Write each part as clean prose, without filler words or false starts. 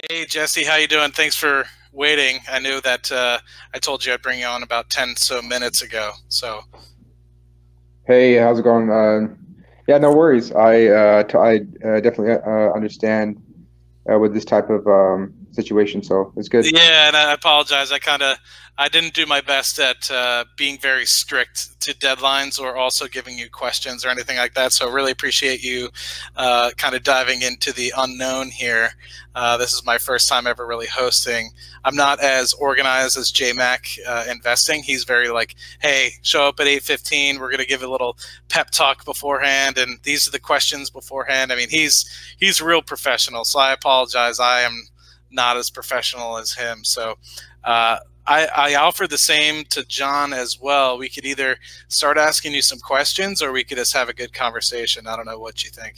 Hey Jesse, how you doing? Thanks for waiting. I knew that I told you I'd bring you on about 10 so minutes ago. So Hey, how's it going? Yeah, no worries. I definitely understand with this type of situation, so it's good. yeah, and I apologize. I didn't do my best at being very strict to deadlines or also giving you questions or anything like that. So really appreciate you kind of diving into the unknown here. This is my first time ever really hosting. I'm not as organized as JMac investing. He's very like, hey, show up at 8:15. We're gonna give a little pep talk beforehand, and these are the questions beforehand. I mean, he's real professional. So I apologize. I am not as professional as him. So I offer the same to John as well. We could either start asking you some questions or we could just have a good conversation. I don't know what you think.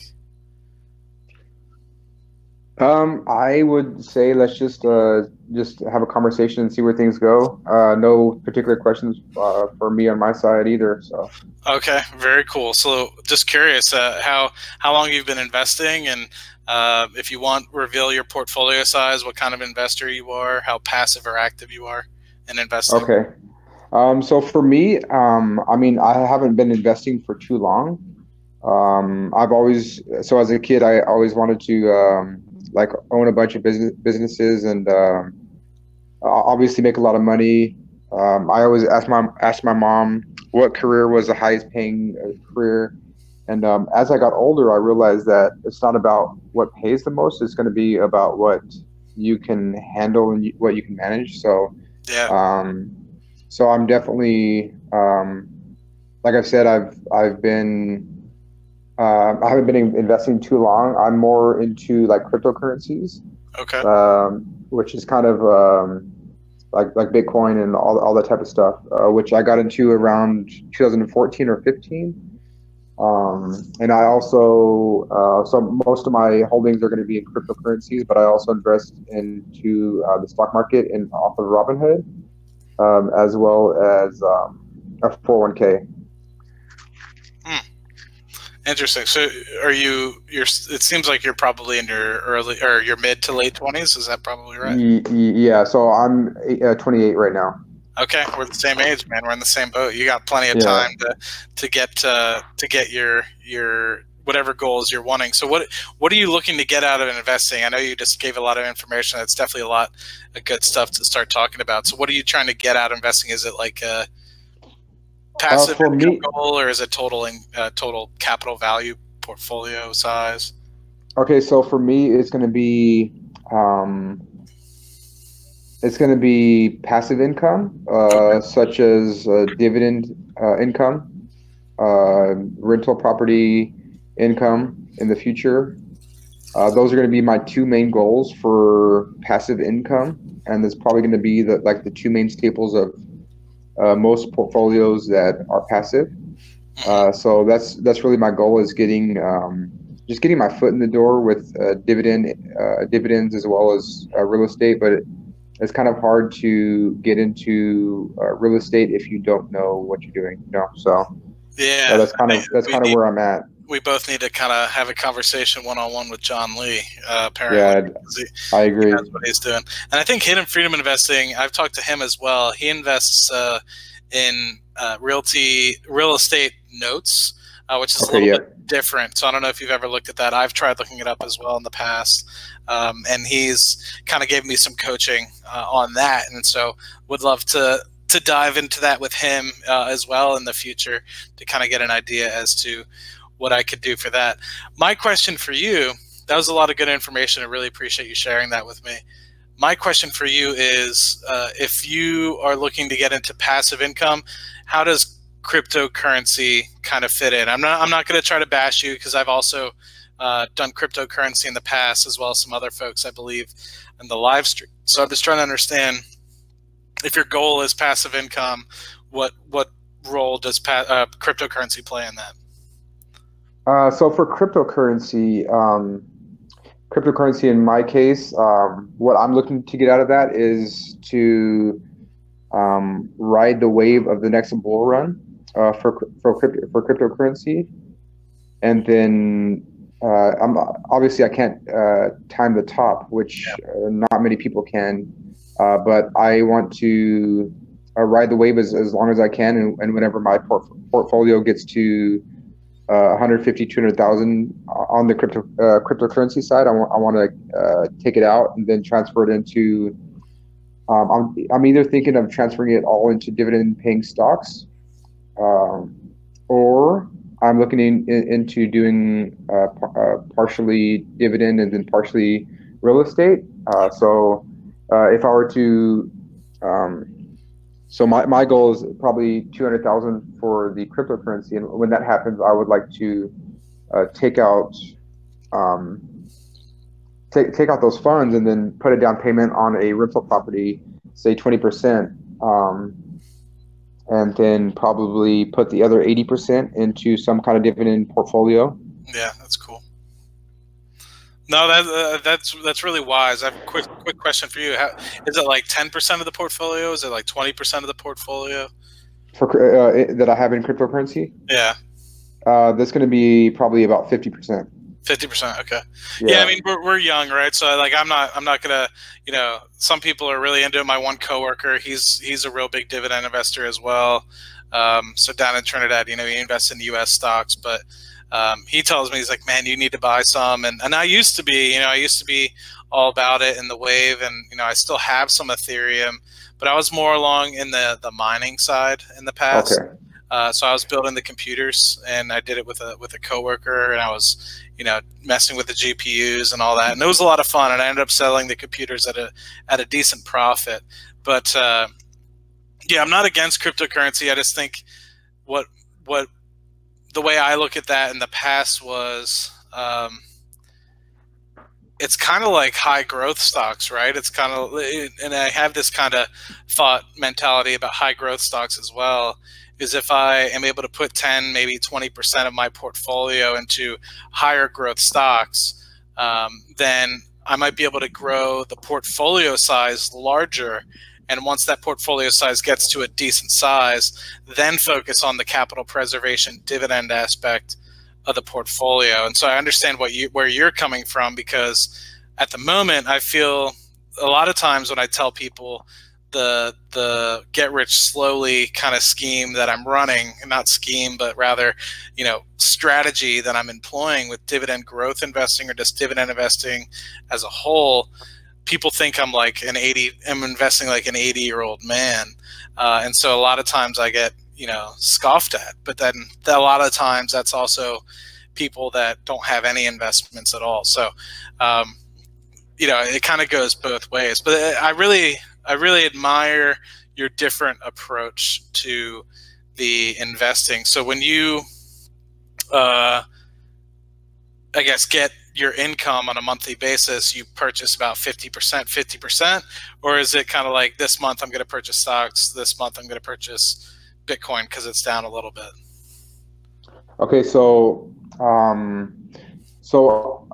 I would say let's just have a conversation and see where things go. No particular questions for me on my side either. So, Okay, very cool. So just curious, how long you've been investing, and if you want, reveal your portfolio size, what kind of investor you are, how passive or active you are in investing. okay. So for me, I mean, I haven't been investing for too long. I've always, so as a kid, I always wanted to like own a bunch of businesses and obviously make a lot of money. I always asked my mom what career was the highest paying career, and as I got older, I realized that it's not about what pays the most. It's going to be about what you can handle and what you can manage. Yeah. Um, so I'm definitely, like I've said, I've been I haven't been investing too long. I'm more into like cryptocurrencies, Okay. which is kind of like Bitcoin and all that type of stuff, which I got into around 2014 or 15. And I also so most of my holdings are going to be in cryptocurrencies, but I also invest into the stock market and off of Robinhood, as well as a 401k. Hmm. Interesting. So, are you're? It seems like you're probably in your early or your mid to late 20s. Is that probably right? Yeah, so I'm 28 right now. Okay, we're the same age, man. We're in the same boat. You got plenty of Yeah. time to get your whatever goals you're wanting. So, what are you looking to get out of investing? I know you just gave a lot of information. That's definitely a lot of good stuff to start talking about. So, what are you trying to get out of investing? Is it like a passive For income me, goal, or is it total capital value portfolio size? okay, so for me, um, it's going to be passive income, Okay. such as dividend income, rental property income in the future. Those are going to be my two main goals for passive income, and that's probably going to be the two main staples of most portfolios that are passive. Hmm. So that's really my goal is getting just getting my foot in the door with dividends as well as real estate. But it's kind of hard to get into real estate if you don't know what you're doing. So Yeah, that's we kind of need where I'm at. we both need to kind of have a conversation one on one with John Lee. Apparently, Yeah, 'cause I he agree. knows what he's doing. And I think Hidden Freedom Investing. I've talked to him as well. He invests in real estate notes, which is a Okay, little yeah. bit different. So I don't know if you've ever looked at that. I've tried looking it up as well in the past, and he's kind of gave me some coaching on that. And so would love to dive into that with him as well in the future to kind of get an idea as to what I could do for that. My question for you, that was a lot of good information. I really appreciate you sharing that with me. My question for you is if you are looking to get into passive income, how does cryptocurrency kind of fit in? I'm not going to try to bash you because I've also done cryptocurrency in the past as well as some other folks, I believe, in the live stream. So I'm just trying to understand if your goal is passive income, what role does cryptocurrency play in that? So for cryptocurrency in my case, what I'm looking to get out of that is to ride the wave of the next bull run for cryptocurrency, and then I'm obviously I can't time the top, which not many people can, but I want to ride the wave as long as I can, and whenever my portfolio gets to 150, 200,000 on the cryptocurrency side, I want to take it out and then transfer it into. I'm either thinking of transferring it all into dividend-paying stocks, or I'm looking into doing partially dividend and then partially real estate. So if I were to, so my goal is probably 200,000 for the cryptocurrency, and when that happens, I would like to take out take out those funds and then put a down payment on a rental property, say 20%. And then probably put the other 80% into some kind of dividend portfolio. Yeah, that's cool. No, that's really wise. I have a quick question for you. Is it like 10% of the portfolio? Is it like 20% of the portfolio? For that I have in cryptocurrency? Yeah. That's going to be probably about 50%. 50%. Okay. Yeah. I mean, we're young, right? So like, I'm not gonna, some people are really into it. My one coworker, he's a real big dividend investor as well. So down in Trinidad, he invests in U.S. stocks, but he tells me, he's like, man, you need to buy some. And I used to be, all about it in the wave, and I still have some Ethereum, but I was more along in the mining side in the past. Okay. So I was building the computers, and I did it with a coworker, and I was, messing with the GPUs and all that, and it was a lot of fun. And I ended up selling the computers at a decent profit. But yeah, I'm not against cryptocurrency. I just think what the way I look at that in the past was, it's kind of like high growth stocks, right? It's kind of, and I have this kind of thought mentality about high growth stocks as well, is if I am able to put 10, maybe 20% of my portfolio into higher growth stocks, then I might be able to grow the portfolio size larger. And once that portfolio size gets to a decent size, then focus on the capital preservation dividend aspect of the portfolio. And so I understand where you're coming from, because at the moment, I feel a lot of times when I tell people the get rich slowly kind of scheme that I'm running, not scheme, but rather, strategy that I'm employing with dividend growth investing or just dividend investing as a whole, people think I'm investing like an 80-year-old man. And so a lot of times I get, scoffed at, but then a lot of times that's also people that don't have any investments at all. So, it kind of goes both ways, but I really admire your different approach to the investing. So when you, I guess, get your income on a monthly basis, you purchase about 50%, or is it kind of like, this month I'm going to purchase stocks, this month I'm going to purchase Bitcoin because it's down a little bit? Okay, so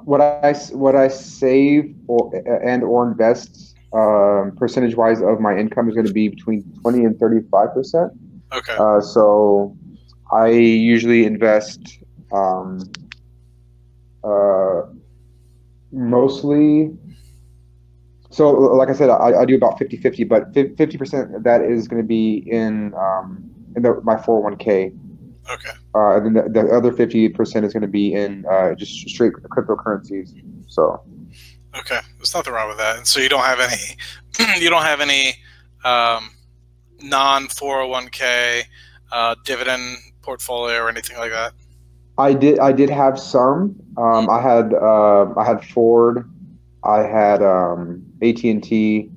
what I save or invest percentage wise of my income is going to be between 20 and 35%. Okay. So I usually invest mostly. So like I said, I do about 50-50, but 50% of that is going to be in my 401k. Okay. And then the other 50% is going to be in just straight cryptocurrencies. So. Okay, there's nothing wrong with that. And so you don't have any, non 401k dividend portfolio or anything like that? I did have some. I had Ford. I had AT&T.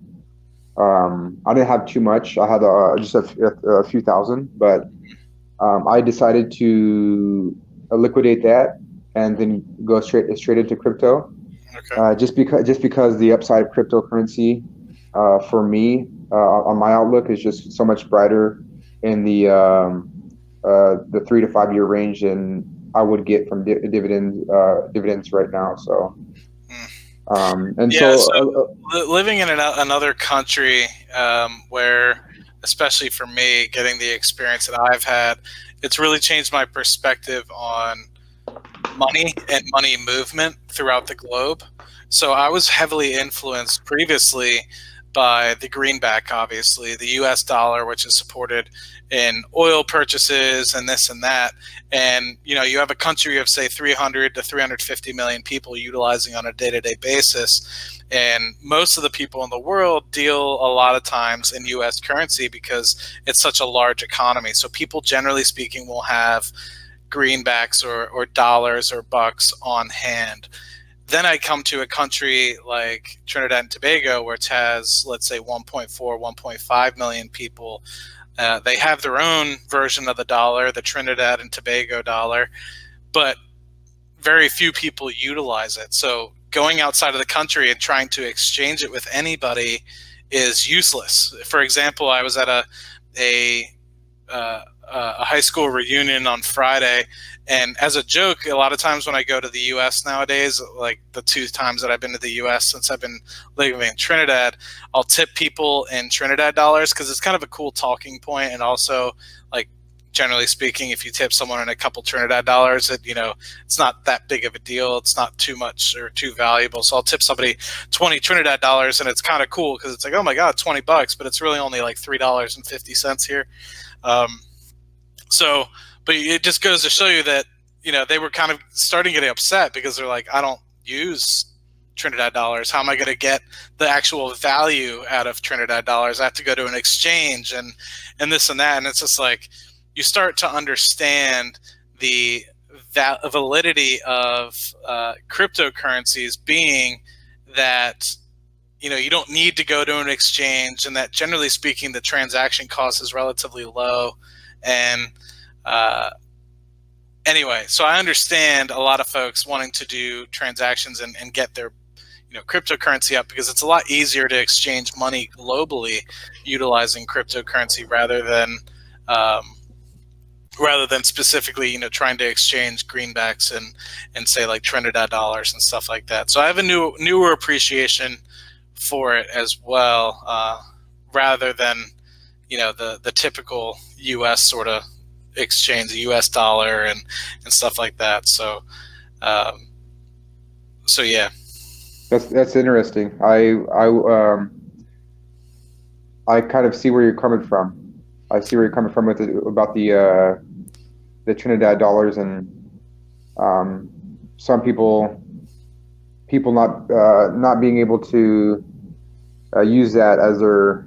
I didn't have too much. I had just a few thousand, but I decided to liquidate that and then go straight into crypto. Okay. Just because the upside of cryptocurrency for me on my outlook is just so much brighter in the 3 to 5 year range than I would get from dividends right now. So. Living in another country where, especially for me, getting the experience that I've had, it's really changed my perspective on money and money movement throughout the globe. So I was heavily influenced previously by the greenback, obviously, the US dollar, which is supported in oil purchases and this and that. And, you know, you have a country of, say, 300 to 350 million people utilizing on a day-to-day basis. And most of the people in the world deal a lot of times in US currency because it's such a large economy. So people, generally speaking, will have greenbacks or dollars or bucks on hand. Then I come to a country like Trinidad and Tobago, which has, let's say, 1.4, 1.5 million people. They have their own version of the dollar, the Trinidad and Tobago dollar, but very few people utilize it. So going outside of the country and trying to exchange it with anybody is useless. For example, I was at a high school reunion on Friday, and as a joke, a lot of times when I go to the US nowadays, like the 2 times that I've been to the US since I've been living in Trinidad, I'll tip people in Trinidad dollars because it's kind of a cool talking point. And also, like, generally speaking, if you tip someone in a couple Trinidad dollars, you know, it's not that big of a deal. It's not too much or too valuable. So I'll tip somebody 20 Trinidad dollars, and it's kind of cool because it's like, oh my God, 20 bucks, but it's really only like $3.50 here. But it just goes to show you that, you know, they were kind of starting getting upset because they're like, I don't use Trinidad dollars. How am I going to get the actual value out of Trinidad dollars? I have to go to an exchange and this and that. And it's just like, you start to understand the validity of cryptocurrencies being that, you know, you don't need to go to an exchange, and that generally speaking, the transaction cost is relatively low. And anyway, so I understand a lot of folks wanting to do transactions and get their, you know, cryptocurrency up because it's a lot easier to exchange money globally utilizing cryptocurrency rather than specifically, you know, trying to exchange greenbacks and say like Trinidad dollars and stuff like that. So I have a newer appreciation for it as well, rather than, you know, the typical U.S. sort of exchange, the U.S. dollar and stuff like that. So yeah. That's interesting. I kind of see where you're coming from. I see where you're coming from about the Trinidad dollars, and some people not being able to use that as their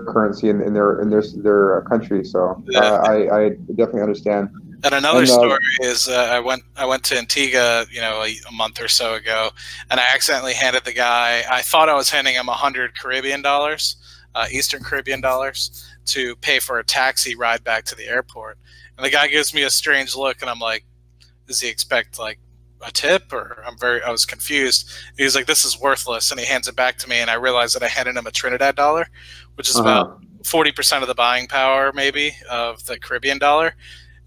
currency in their country. So I definitely understand. And another story is I went to Antigua, you know, a month or so ago, and I accidentally handed the guy. I thought I was handing him 100 Caribbean dollars, Eastern Caribbean dollars, to pay for a taxi ride back to the airport. And the guy gives me a strange look, and I'm like, does he expect like a tip? Or I was confused. He's like, this is worthless, and he hands it back to me, and I realized that I handed him a Trinidad dollar, which is about 40% of the buying power maybe of the Caribbean dollar.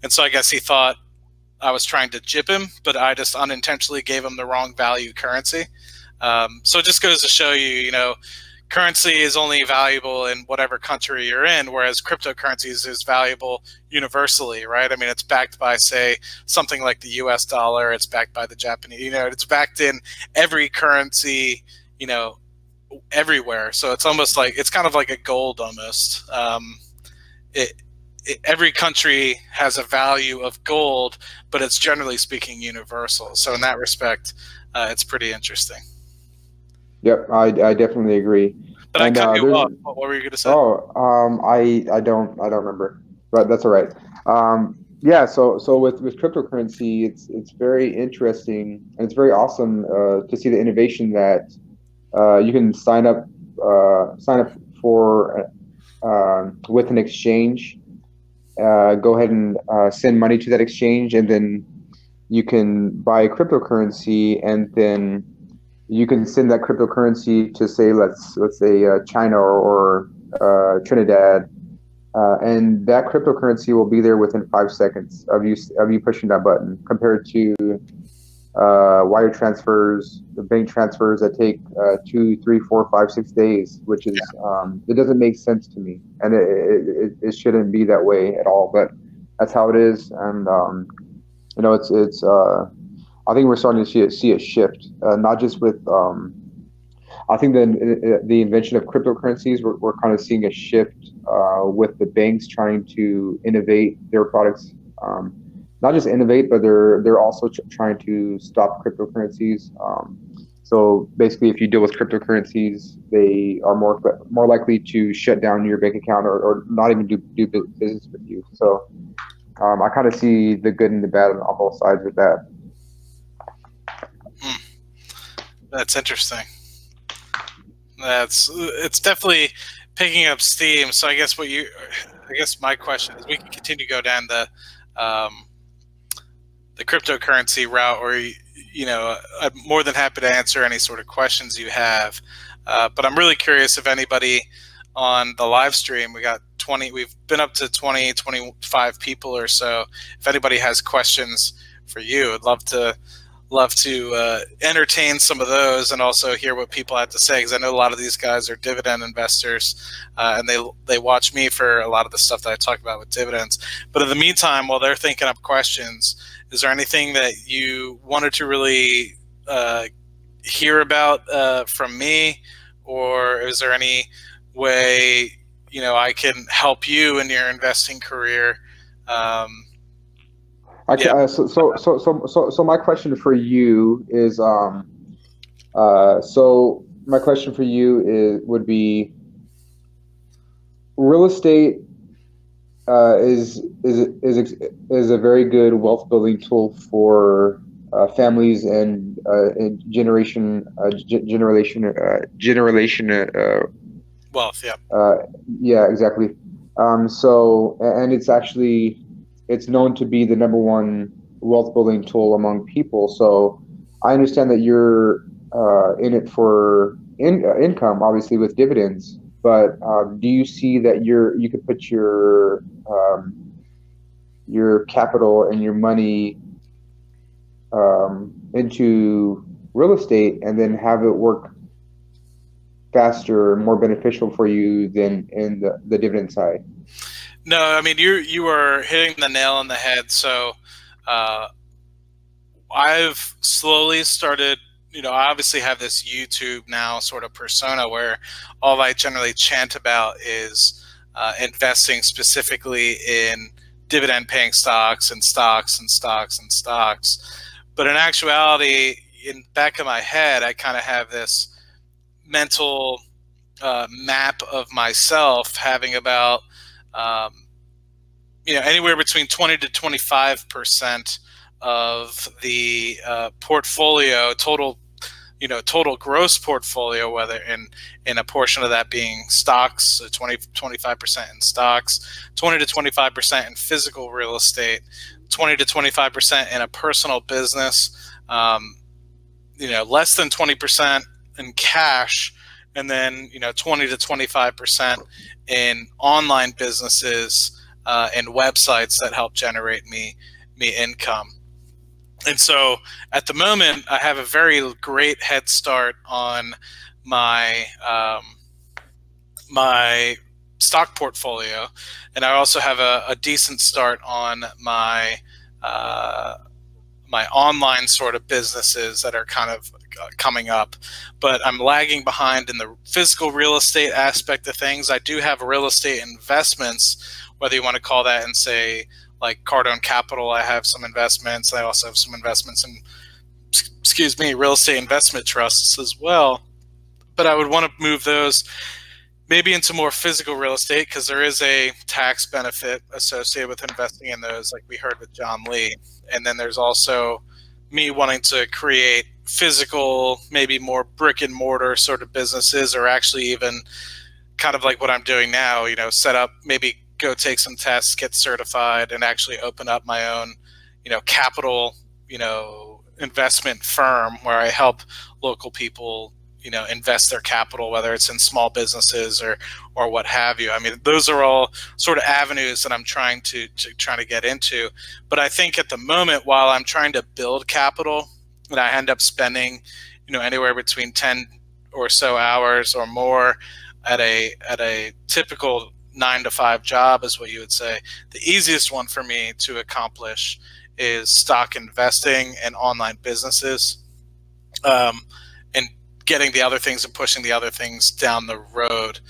And so I guess he thought I was trying to jip him, but I just unintentionally gave him the wrong value currency. So it just goes to show you, you know, currency is only valuable in whatever country you're in, whereas cryptocurrencies is valuable universally, right? I mean, it's backed by, say, something like the US dollar. It's backed by the Japanese, you know, it's backed in every currency, you know, everywhere. So it's almost like, it's kind of like a gold almost. Every country has a value of gold, but it's generally speaking universal. So in that respect, it's pretty interesting. Yep, I definitely agree. But I cut you off. What were you going to say? Oh, I don't remember, but that's all right. Yeah, so with cryptocurrency, it's very interesting, and it's very awesome to see the innovation that you can sign up for with an exchange. Go ahead and send money to that exchange, and then you can buy cryptocurrency, and then you can send that cryptocurrency to, say, let's say China or Trinidad, and that cryptocurrency will be there within 5 seconds of you pushing that button, compared to wire transfers, the bank transfers that take 2, 3, 4, 5, 6 days, which is it doesn't make sense to me, and it shouldn't be that way at all. But that's how it is, and you know, I think we're starting to see a shift, not just with I think the invention of cryptocurrencies. We're kind of seeing a shift with the banks trying to innovate their products. Not just innovate, but they're also trying to stop cryptocurrencies. So basically, if you deal with cryptocurrencies, they are more likely to shut down your bank account or not even do business with you. So I kind of see the good and the bad on both sides with that. That's interesting. It's definitely picking up steam. So I guess my question is, we can continue to go down the cryptocurrency route, or I'm more than happy to answer any sort of questions you have. But I'm really curious if anybody on the live stream, we've been up to 25 people or so. If anybody has questions for you, I'd love to entertain some of those and also hear what people have to say, because I know a lot of these guys are dividend investors, and they watch me for a lot of the stuff that I talk about with dividends. But in the meantime, while they're thinking up questions, is there anything that you wanted to really hear about from me, or is there any way I can help you in your investing career? So my question for you is would be, real estate is a very good wealth building tool for families and generation wealth. Yeah. Yeah, exactly. And it's known to be the #1 wealth building tool among people. So I understand that you're in it for income, obviously with dividends. But do you see that you could put your capital and your money into real estate and then have it work faster, more beneficial for you than in the dividend side? No, I mean, you are hitting the nail on the head. So I've slowly started, I obviously have this YouTube now sort of persona where all I generally chant about is investing specifically in dividend paying stocks and stocks and stocks and stocks. But in actuality, in the back of my head, I kind of have this mental map of myself having about anywhere between 20 to 25% of the portfolio, total gross portfolio, whether in a portion of that being stocks, so 25% in stocks, 20 to 25% in physical real estate, 20 to 25% in a personal business, less than 20% in cash, and then 20 to 25% in online businesses and websites that help generate me income. And so at the moment, I have a very great head start on my my stock portfolio, and I also have a decent start on my my online sort of businesses that are kind of coming up. But I'm lagging behind in the physical real estate aspect of things. I do have real estate investments, whether you want to call that and say like Cardone Capital. I have some investments. I also have some investments in, real estate investment trusts as well. But I would want to move those maybe into more physical real estate, because there is a tax benefit associated with investing in those, like we heard with John Lee. And then there's also me wanting to create physical, maybe more brick and mortar sort of businesses, or actually even kind of like what I'm doing now, set up, maybe go take some tests, get certified, and actually open up my own, capital, investment firm where I help local people, invest their capital, whether it's in small businesses or what have you. I mean, those are all sort of avenues that I'm trying to get into. But I think at the moment, while I'm trying to build capital, and I end up spending, anywhere between 10 or so hours or more at a typical 9 to 5 job, is what you would say. The easiest one for me to accomplish is stock investing and online businesses, and getting the other things and pushing the other things down the road.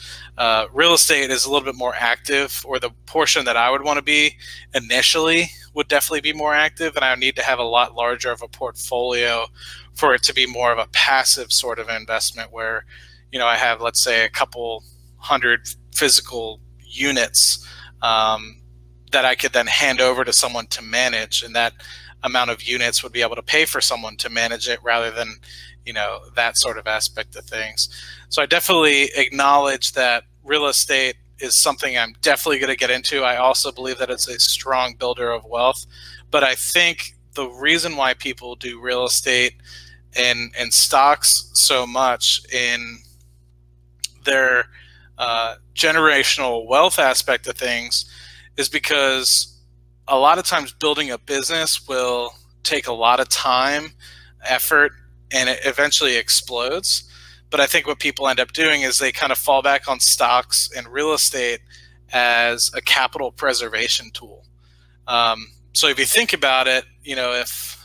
Real estate is a little bit more active, or the portion that I would want to be initially would definitely be more active, and I would need to have a lot larger of a portfolio for it to be more of a passive sort of investment where, you know, I have, let's say, a couple hundred physical units that I could then hand over to someone to manage, and that amount of units would be able to pay for someone to manage it rather than, you know, that sort of aspect of things. So I definitely acknowledge that real estate is something I'm definitely going to get into. I also believe that it's a strong builder of wealth, but I think the reason why people do real estate and stocks so much in their generational wealth aspect of things is because a lot of times building a business will take a lot of time, effort, and it eventually explodes. But I think what people end up doing is they kind of fall back on stocks and real estate as a capital preservation tool. So if you think about it, you know, if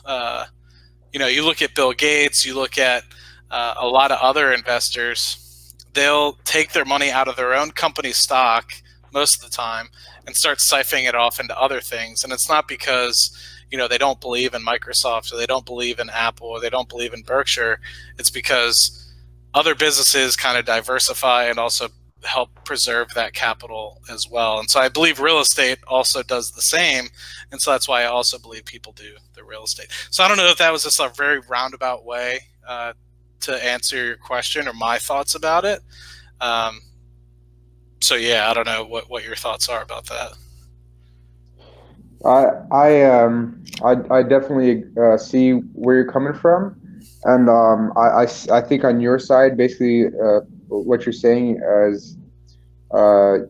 you know, you look at Bill Gates, you look at a lot of other investors, they'll take their money out of their own company stock most of the time and start siphoning it off into other things. And it's not because, you know, they don't believe in Microsoft or they don't believe in Apple or they don't believe in Berkshire. It's because other businesses kind of diversify and also help preserve that capital as well. And so I believe real estate also does the same. And so that's why I also believe people do the real estate. So I don't know if that was just a very roundabout way to answer your question or my thoughts about it. So yeah, I don't know what your thoughts are about that. I definitely see where you're coming from, and I think on your side, basically, what you're saying is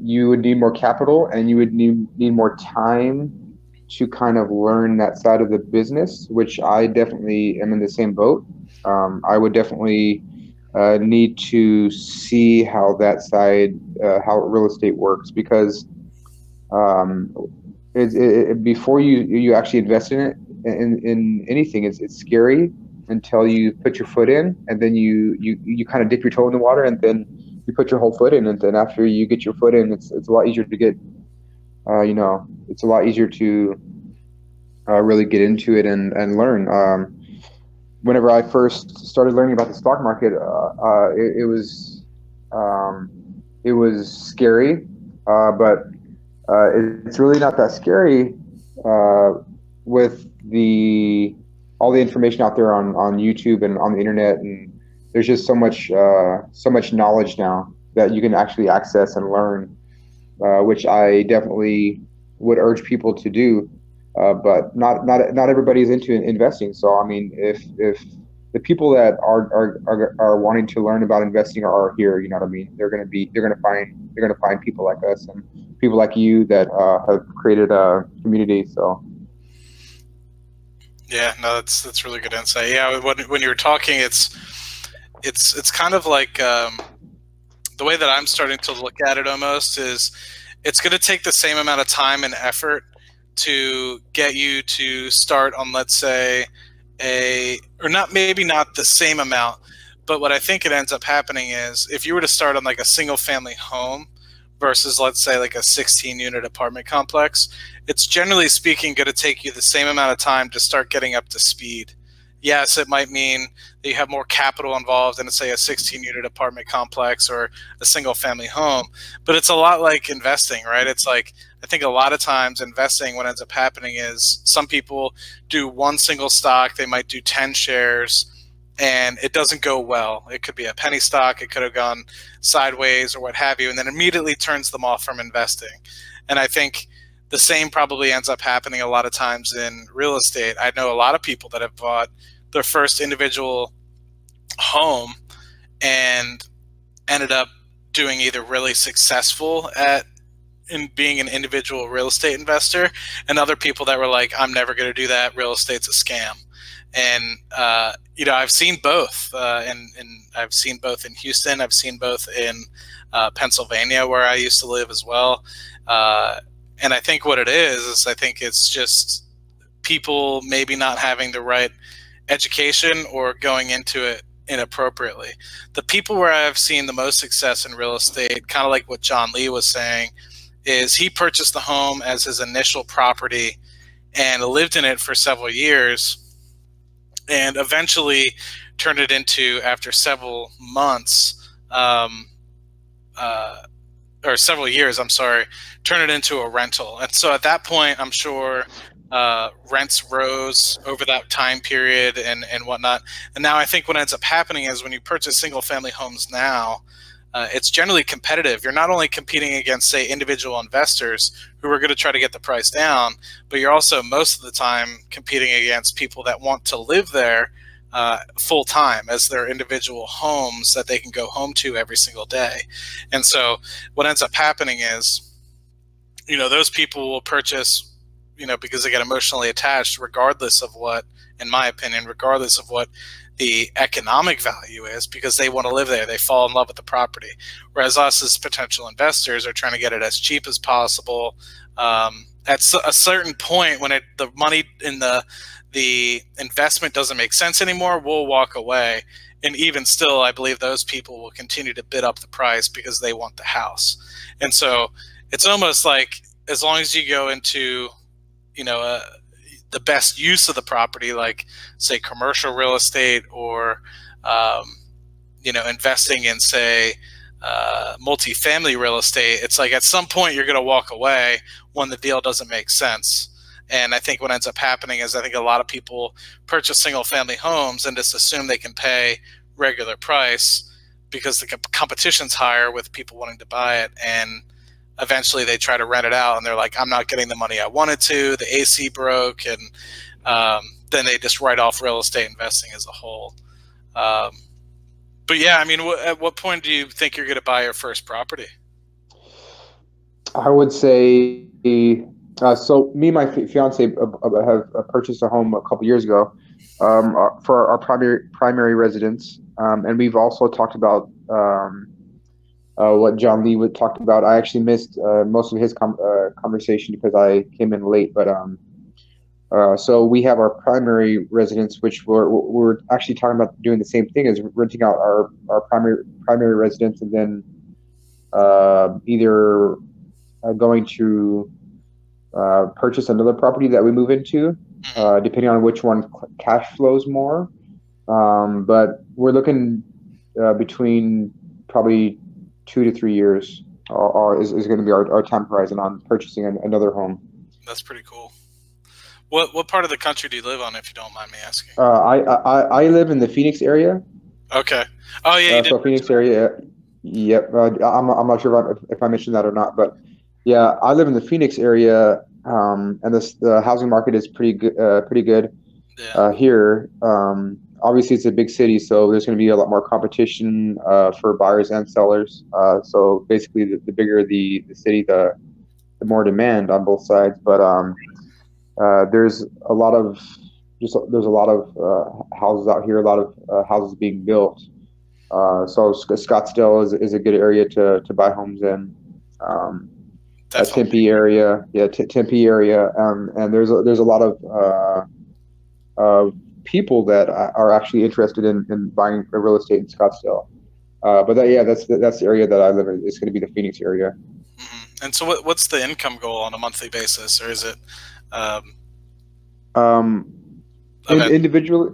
you would need more capital and you would need more time to kind of learn that side of the business, which I definitely am in the same boat. I would definitely need to see how that side, how real estate works, because before you actually invest in it, in anything, it's scary until you put your foot in, and then you kind of dip your toe in the water, and then you put your whole foot in, and then after you get your foot in, it's a lot easier to get, you know, it's a lot easier to really get into it and learn. Whenever I first started learning about the stock market, it was scary, but it's really not that scary with all the information out there on YouTube and on the internet, and there's just so much knowledge now that you can actually access and learn, which I definitely would urge people to do. But not everybody's into investing. So I mean, if the people that are wanting to learn about investing are here, you know what I mean, they're gonna find people like us and people like you that have created a community. So yeah, no, that's really good insight. Yeah, when you were talking, it's kind of like the way that I'm starting to look at it almost is it's going to take the same amount of time and effort to get you to start on, let's say, maybe not the same amount, but what I think it ends up happening is if you were to start on like a single family home versus, let's say, like a 16-unit apartment complex, it's generally speaking going to take you the same amount of time to start getting up to speed. Yes, it might mean that you have more capital involved in, say, a 16-unit apartment complex or a single family home, but it's a lot like investing, right? It's like, I think a lot of times investing, what ends up happening is some people do one single stock, they might do 10 shares, and it doesn't go well. It could be a penny stock, it could have gone sideways or what have you, and then immediately turns them off from investing. And I think the same probably ends up happening a lot of times in real estate. I know a lot of people that have bought their first individual home and ended up doing either really successful in being an individual real estate investor, and other people that were like, I'm never going to do that. Real estate's a scam. And, you know, I've seen both, and I've seen both in Houston. I've seen both in Pennsylvania, where I used to live as well. And I think what it is I think it's just people maybe not having the right education or going into it inappropriately. The people where I've seen the most success in real estate, kind of like what John Lee was saying, is he purchased the home as his initial property and lived in it for several years, and eventually turned it into, after several months, or several years, I'm sorry, turn it into a rental. And so at that point, I'm sure rents rose over that time period and whatnot. And now I think what ends up happening is when you purchase single family homes now, it's generally competitive. You're not only competing against, say, individual investors who are going to try to get the price down, but you're also most of the time competing against people that want to live there full time as their individual homes that they can go home to every single day. And so what ends up happening is, you know, those people will purchase, you know, because they get emotionally attached, regardless of what, in my opinion, regardless of what the economic value is, because they want to live there. They fall in love with the property. Whereas us as potential investors are trying to get it as cheap as possible. At a certain point, when the money in the investment doesn't make sense anymore, we'll walk away. And even still, I believe those people will continue to bid up the price because they want the house. And so it's almost like, as long as you go into, you know, the best use of the property, like say commercial real estate, or you know, investing in, say, multifamily real estate, it's like at some point you're going to walk away when the deal doesn't make sense. And I think what ends up happening is, I think a lot of people purchase single family homes and just assume they can pay regular price because the competition's higher with people wanting to buy it, and eventually they try to rent it out and they're like, I'm not getting the money I wanted to, the AC broke, and then they just write off real estate investing as a whole. But yeah, I mean, at what point do you think you're going to buy your first property? I would say, so me and my fiance have purchased a home a couple years ago for our primary residence, and we've also talked about what John Lee would talked about. I actually missed most of his conversation because I came in late. But so we have our primary residence, which we're actually talking about doing the same thing as renting out our primary residence, and then either going to purchase another property that we move into, depending on which one cash flows more. But we're looking between probably 2 to 3 years is going to be our time horizon on purchasing another home. That's pretty cool. What part of the country do you live on, if you don't mind me asking? I live in the Phoenix area. Okay. Oh yeah, you did. So Phoenix area. Yep. I'm not sure if I mentioned that or not, but yeah, I live in the Phoenix area, and the housing market is pretty good Yeah. here. Obviously, it's a big city, so there's going to be a lot more competition for buyers and sellers. So basically, the bigger the city, the more demand on both sides. But there's a lot of houses out here, a lot of houses being built. So Scottsdale is a good area to buy homes in. Tempe area, Tempe area, and there's a lot of people that are actually interested in buying real estate in Scottsdale. But that's the area that I live in. It's going to be the Phoenix area. Mm-hmm. And so what's the income goal on a monthly basis, or is it individually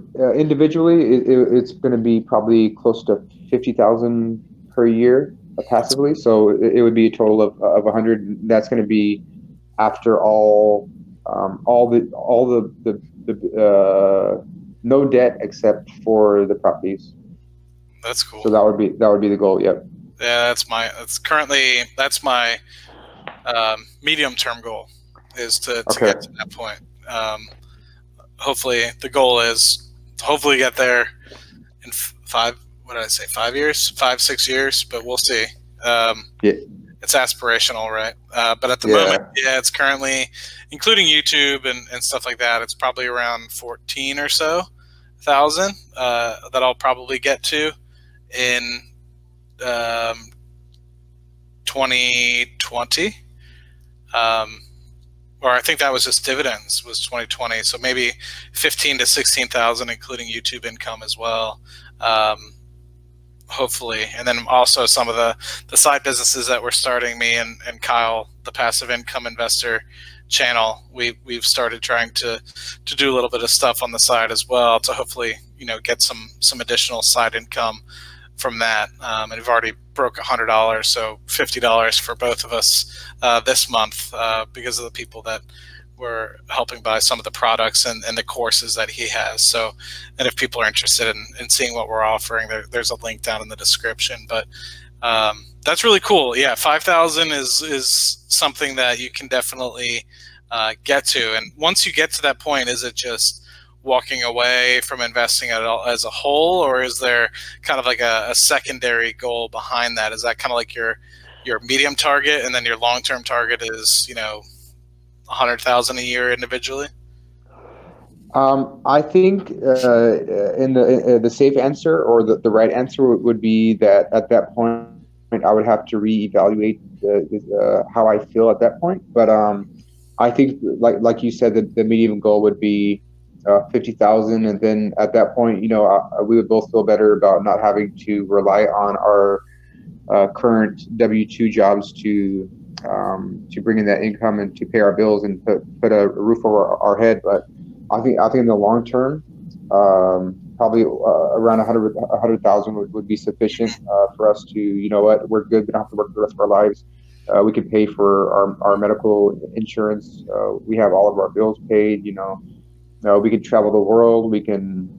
it's going to be probably close to 50,000 per year passively. So it would be a total of 100. That's going to be after all the no debt except for the properties. That's cool. So that would be the goal. Yep. Yeah, that's my medium term goal, is to get to that point. Hopefully the goal is hopefully get there in 5 years, 5-6 years, but we'll see. It's aspirational, right? But at the moment, it's currently, including YouTube and stuff like that, it's probably around 14 or so thousand that I'll probably get to in 2020. or I think that was just dividends was 2020. So maybe 15 to 16,000, including YouTube income as well. Hopefully. And then also some of the side businesses that we're starting, me and Kyle, the passive income investor channel, we've started trying to do a little bit of stuff on the side as well to hopefully, get some additional side income from that. And we've already broke $100, so $50 for both of us this month because of the people that we're helping buy some of the products and the courses that he has. So, and if people are interested in seeing what we're offering, there's a link down in the description. But that's really cool. Yeah, 5,000 is something that you can definitely get to. And once you get to that point, is it just walking away from investing at all as a whole, or is there kind of like a secondary goal behind that? Is that kind of like your medium target, and then your long-term target is 100,000 a year individually? I think in the safe answer, or the right answer, would be that at that point I would have to reevaluate how I feel at that point. But I think like you said, the medium goal would be 50,000, and then at that point, we would both feel better about not having to rely on our current W-2 jobs to bring in that income and to pay our bills and put a roof over our head. But I think in the long term, probably around 100,000 would be sufficient for us to, we're good. We don't have to work the rest of our lives. We can pay for our medical insurance. We have all of our bills paid. We can travel the world. We can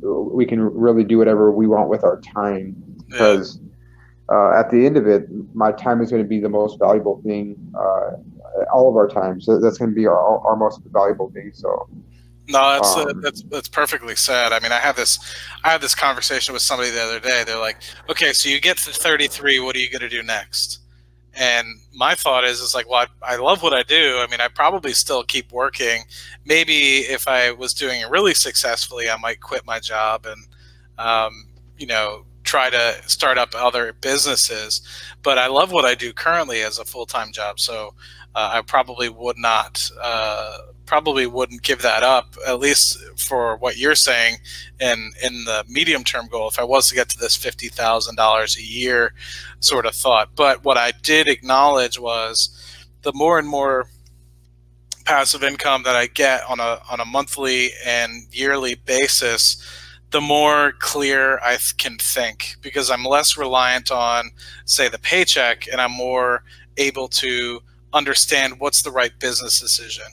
really do whatever we want with our time, because at the end of it, my time is going to be the most valuable thing. All of our time, so that's going to be our most valuable thing. So no, that's perfectly said. I mean, I had this conversation with somebody the other day. They're like, okay, so you get to 33, what are you going to do next? And my thought is like, well, I love what I do. I mean, I probably still keep working. Maybe if I was doing it really successfully, I might quit my job and, try to start up other businesses. But I love what I do currently as a full-time job. So I probably wouldn't give that up, at least for what you're saying in the medium-term goal, if I was to get to this $50,000 a year sort of thought. But what I did acknowledge was the more and more passive income that I get on a monthly and yearly basis, the more clear I can think, because I'm less reliant on, say, the paycheck, and I'm more able to understand what's the right business decision.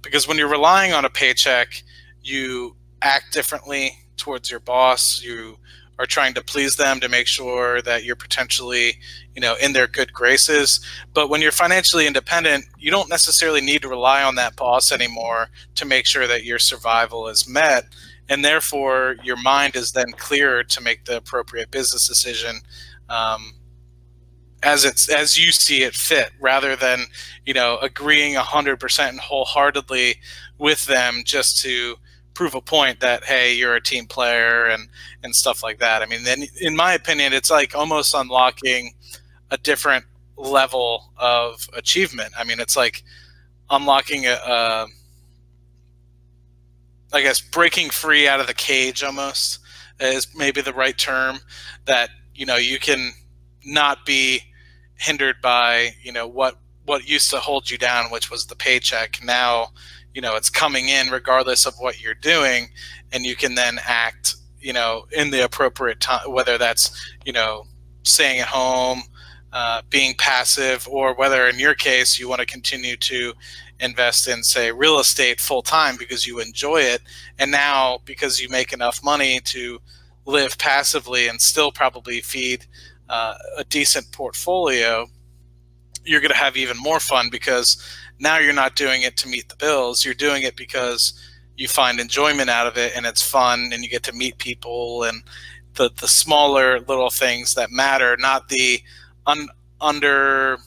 Because when you're relying on a paycheck, you act differently towards your boss. You are trying to please them to make sure that you're potentially, in their good graces. But when you're financially independent, you don't necessarily need to rely on that boss anymore to make sure that your survival is met. And therefore, your mind is then clearer to make the appropriate business decision as you see it fit, rather than agreeing 100% and wholeheartedly with them just to prove a point that, hey, you're a team player and stuff like that. I mean, then in my opinion, it's like almost unlocking a different level of achievement. I mean, it's like unlocking I guess breaking free out of the cage almost is maybe the right term, that you can not be hindered by what used to hold you down, which was the paycheck. Now it's coming in regardless of what you're doing, and you can then act in the appropriate time, whether that's staying at home, being passive, or whether in your case you want to continue to invest in, say, real estate full time because you enjoy it, and now because you make enough money to live passively and still probably feed a decent portfolio, you're going to have even more fun, because now you're not doing it to meet the bills. You're doing it because you find enjoyment out of it, and it's fun, and you get to meet people, and the smaller little things that matter, not the under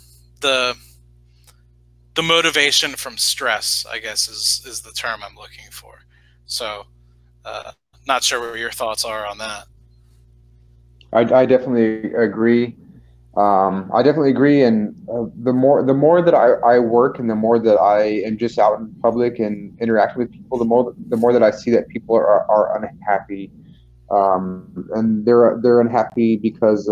the motivation from stress, I guess is the term I'm looking for. So not sure what your thoughts are on that. I definitely agree. I definitely agree, and the more that I work, and the more that I am just out in public and interacting with people, the more that I see that people are unhappy, and they're unhappy because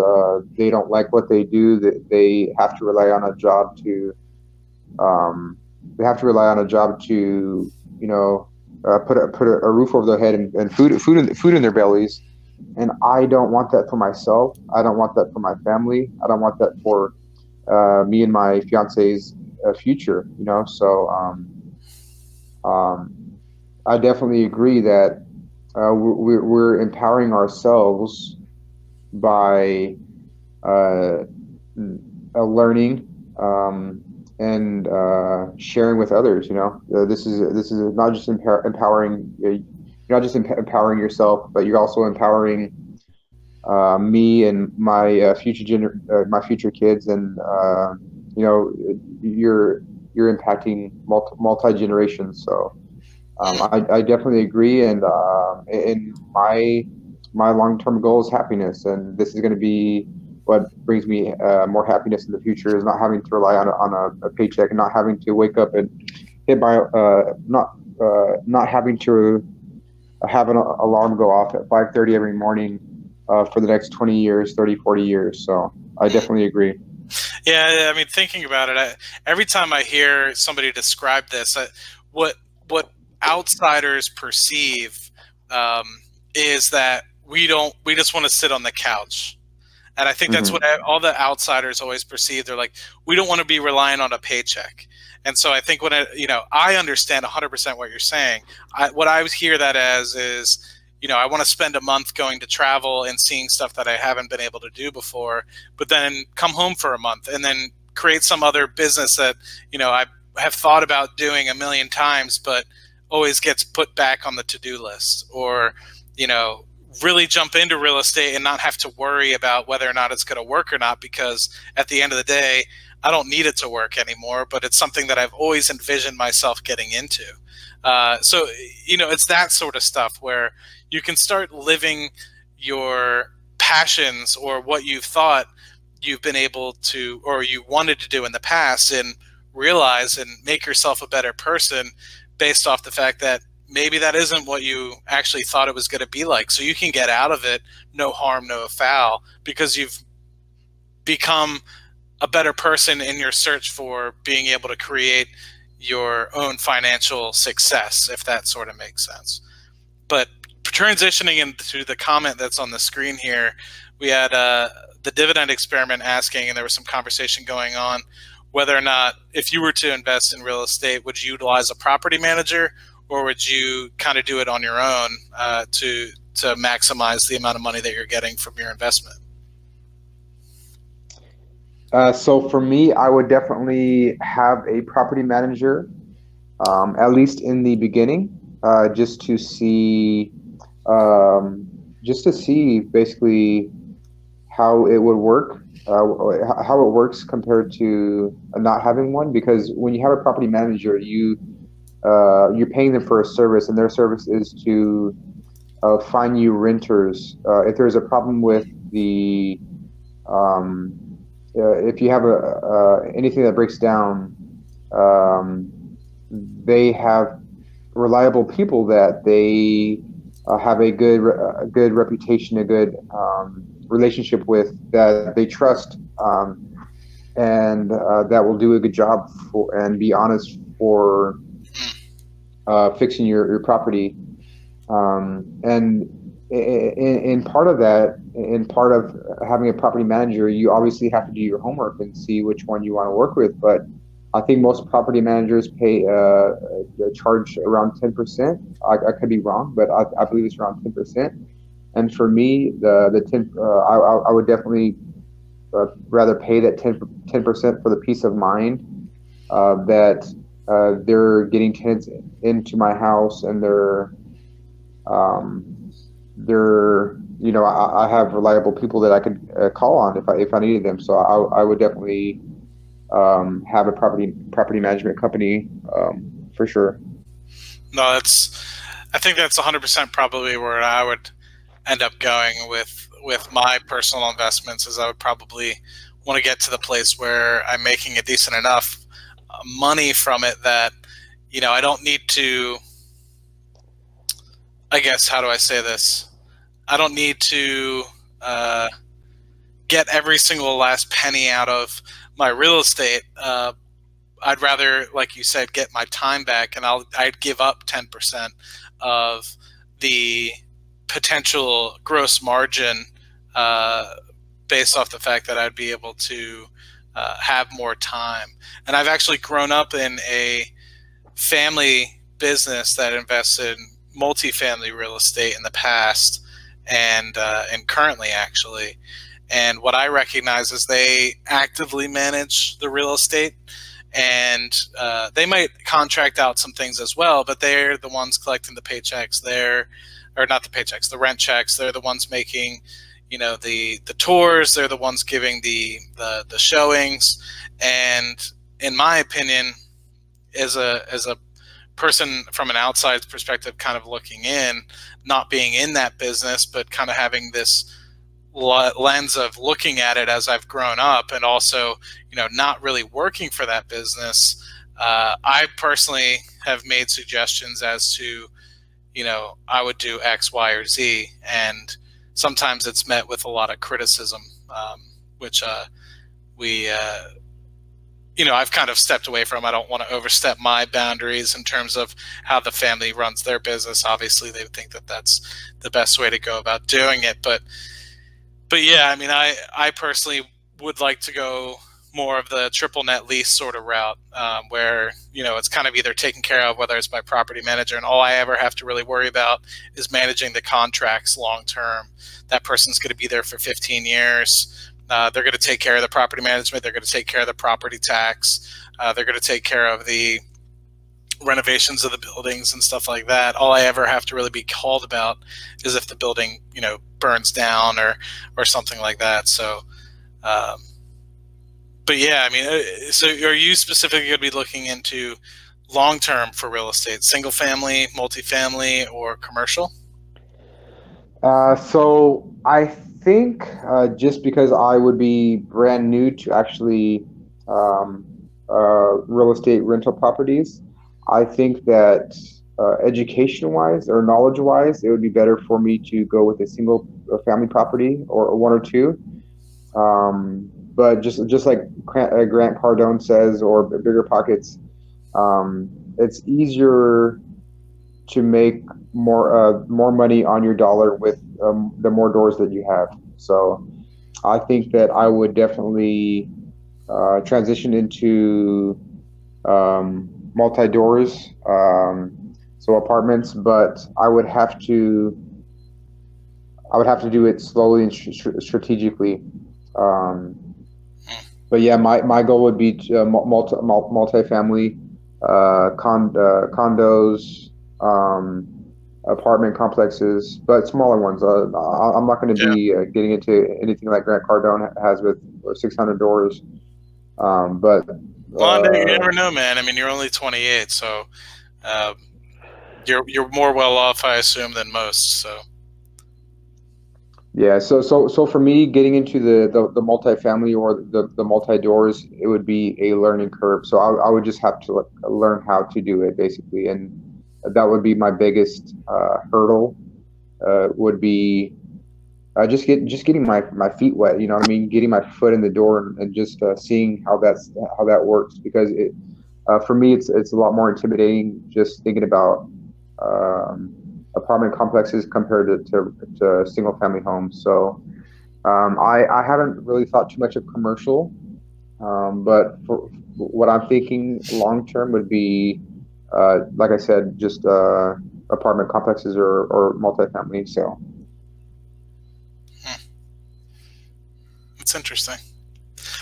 they don't like what they do. That they have to rely on a job to um, you know put a roof over their head, and food in their bellies. And I don't want that for myself. I don't want that for my family. I don't want that for me and my fiance's future. So um, I definitely agree that we're empowering ourselves by uh, learning, and sharing with others. This is not just empowering. You're not just empowering yourself, but you're also empowering me and my my future kids, and you know, you're impacting multi generations. So I definitely agree, and my long term goal is happiness, and this is going to be what brings me more happiness in the future, is not having to rely on a paycheck, and not having to wake up and hit by not having to have an alarm go off at 5:30 every morning for the next 20 years, 30, 40 years. So I definitely agree. Yeah, I mean, thinking about it, every time I hear somebody describe this, what outsiders perceive um, is that we just want to sit on the couch. And I think that's what Hmm. all the outsiders always perceive. They're like, we don't want to be relying on a paycheck. And so I think I understand 100% what you're saying. What I hear that as is, I want to spend a month going to travel and seeing stuff that I haven't been able to do before, but then come home for a month and then create some other business that, I have thought about doing a million times, but always gets put back on the to-do list. Or, really jump into real estate and not have to worry about whether or not it's going to work or not, because at the end of the day, I don't need it to work anymore, but it's something that I've always envisioned myself getting into. So, it's that sort of stuff where you can start living your passions or what you've thought you've been able to, or you wanted to do in the past, and realize and make yourself a better person based off the fact that maybe that isn't what you actually thought it was going to be like. So you can get out of it, no harm, no foul, because you've become a better person in your search for being able to create your own financial success, if that sort of makes sense. But transitioning into the comment that's on the screen here, we had the dividend experiment asking, and there was some conversation going on whether or not, if you were to invest in real estate, would you utilize a property manager, or would you kind of do it on your own to maximize the amount of money that you're getting from your investment? So for me, I would definitely have a property manager, at least in the beginning, just to see, basically how it would work, how it works compared to not having one. Because when you have a property manager, you're paying them for a service, and their service is to find you renters. If there's a problem with the um, if you have anything that breaks down, um, they have reliable people that they have a good reputation, a good relationship with, that they trust, and that will do a good job for, and be honest for fixing your property. And in part of that, in part of having a property manager, you obviously have to do your homework and see which one you want to work with. But I think most property managers pay charge around 10%. I could be wrong, but I believe it's around 10%. And for me, the 10, I would definitely rather pay that 10% for the peace of mind that they're getting tenants into my house, and um, I have reliable people that I could call on if I needed them. So I would definitely have a property management company, for sure. No, I think that's 100% probably where I would end up going with my personal investments. Is I would probably want to get to the place where I'm making a decent enough money from it that, you know, I don't need to, I guess, how do I say this? I don't need to get every single last penny out of my real estate. I'd rather, like you said, get my time back, and I'd give up 10% of the potential gross margin based off the fact that I'd be able to have more time. And I've actually grown up in a family business that invested in multifamily real estate in the past, and currently actually. And what I recognize is they actively manage the real estate, and they might contract out some things as well, but they're the ones collecting the paychecks. Or not the paychecks, the rent checks. They're the ones making, you know, the tours. They're the ones giving the showings. And in my opinion, as a person from an outside perspective, kind of looking in, not being in that business, but kind of having this lens of looking at it as I've grown up, and also, you know, not really working for that business, I personally have made suggestions as to, you know, I would do X, Y, or Z, and sometimes it's met with a lot of criticism, which you know, I've kind of stepped away from. I don't want to overstep my boundaries in terms of how the family runs their business. Obviously, they think that that's the best way to go about doing it, but yeah, I mean, I personally would like to go more of the triple net lease sort of route, where, you know, it's kind of either taken care of, whether it's by property manager, and all I ever have to really worry about is managing the contracts long term. That person's going to be there for 15 years. They're going to take care of the property management. They're going to take care of the property tax. They're going to take care of the renovations of the buildings and stuff like that. All I ever have to really be called about is if the building, you know, burns down or something like that. So, but yeah, I mean, so are you specifically going to be looking into long-term for real estate, single family, multifamily, or commercial? So I think just because I would be brand new to actually real estate rental properties, I think that education-wise or knowledge-wise, it would be better for me to go with a single family property or one or two. But just like Grant Cardone says, or Bigger Pockets, it's easier to make more money on your dollar with the more doors that you have. So I think that I would definitely transition into multi-doors, so apartments, but I would have to do it slowly and strategically. But yeah, my goal would be to multifamily, condos, apartment complexes, but smaller ones. I'm not going to be getting into anything like Grant Cardone has with 600 doors. But well, you never know, man. I mean, you're only 28, so you're more well off, I assume, than most. So yeah, so for me, getting into the multifamily or the multi doors, it would be a learning curve. So I would just have to learn how to do it basically, and that would be my biggest hurdle. Would be just getting my feet wet. You know what I mean? Getting my foot in the door and just seeing how that works, because for me it's a lot more intimidating just thinking about apartment complexes compared to single family homes. So I haven't really thought too much of commercial, but for what I'm thinking long term would be, like I said, just apartment complexes or multifamily. So it's interesting.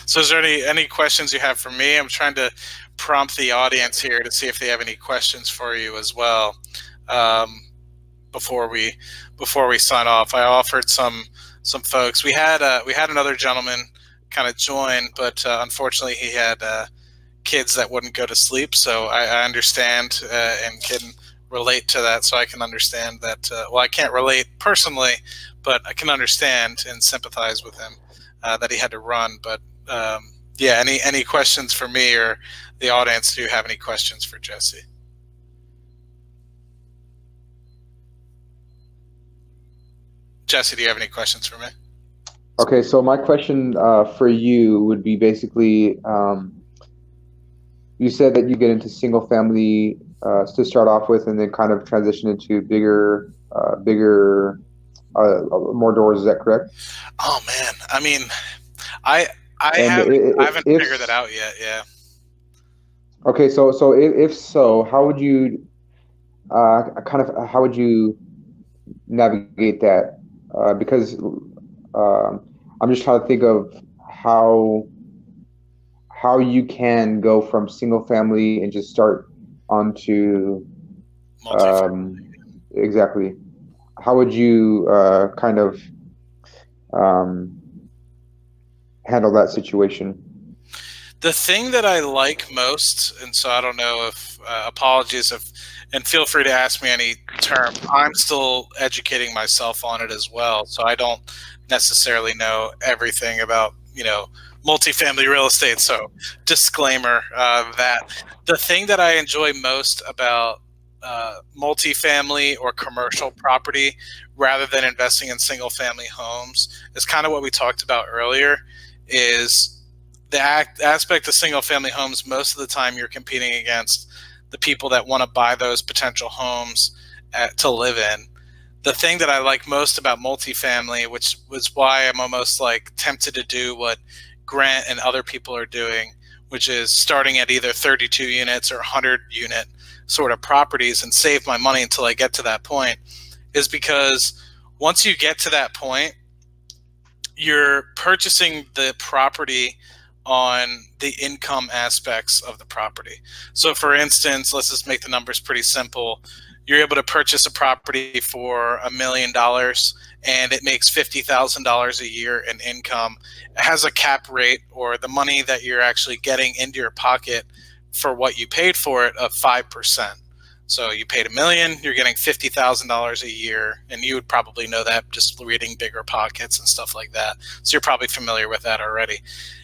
So is there any questions you have for me? I'm trying to prompt the audience here to see if they have any questions for you as well. Before we sign off, I offered some folks. We had another gentleman kind of join, but unfortunately he had kids that wouldn't go to sleep. So I understand and can relate to that. So I can understand that. Well, I can't relate personally, but I can understand and sympathize with him that he had to run. But yeah, any questions for me or the audience? Do you have any questions for Jesse? Jesse, do you have any questions for me? Okay, so my question for you would be basically, you said that you get into single family to start off with, and then kind of transition into bigger, more doors. Is that correct? Oh man, I mean, I And haven't figured that out yet. Yeah. Okay, so if so, how would you how would you navigate that? Because I'm just trying to think of how you can go from single family and just start onto exactly. How would you kind of handle that situation? The thing that I like most, and so I don't know if apologies if, and feel free to ask me any term. I'm still educating myself on it as well, so I don't necessarily know everything about, you know, multifamily real estate. So disclaimer that the thing that I enjoy most about multifamily or commercial property rather than investing in single family homes is kind of what we talked about earlier, is the aspect of single family homes. Most of the time you're competing against the people that want to buy those potential homes to live in. The thing that I like most about multifamily, which was why I'm almost like tempted to do what Grant and other people are doing, which is starting at either 32 units or 100 unit sort of properties and save my money until I get to that point, is because once you get to that point, you're purchasing the property on the income aspects of the property. So for instance, let's just make the numbers pretty simple. You're able to purchase a property for $1 million and it makes $50,000 a year in income. It has a cap rate, or the money that you're actually getting into your pocket for what you paid for it, of 5%. So you paid $1 million, you're getting $50,000 a year, and you would probably know that just reading Bigger Pockets and stuff like that. So you're probably familiar with that already.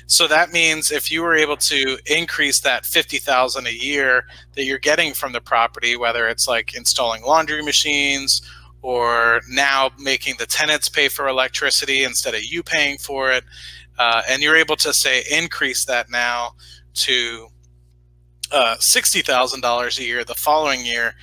So that means if you were able to increase that $50,000 a year that you're getting from the property, whether it's like installing laundry machines or now making the tenants pay for electricity instead of you paying for it, and you're able to say increase that now to $60,000 a year the following year,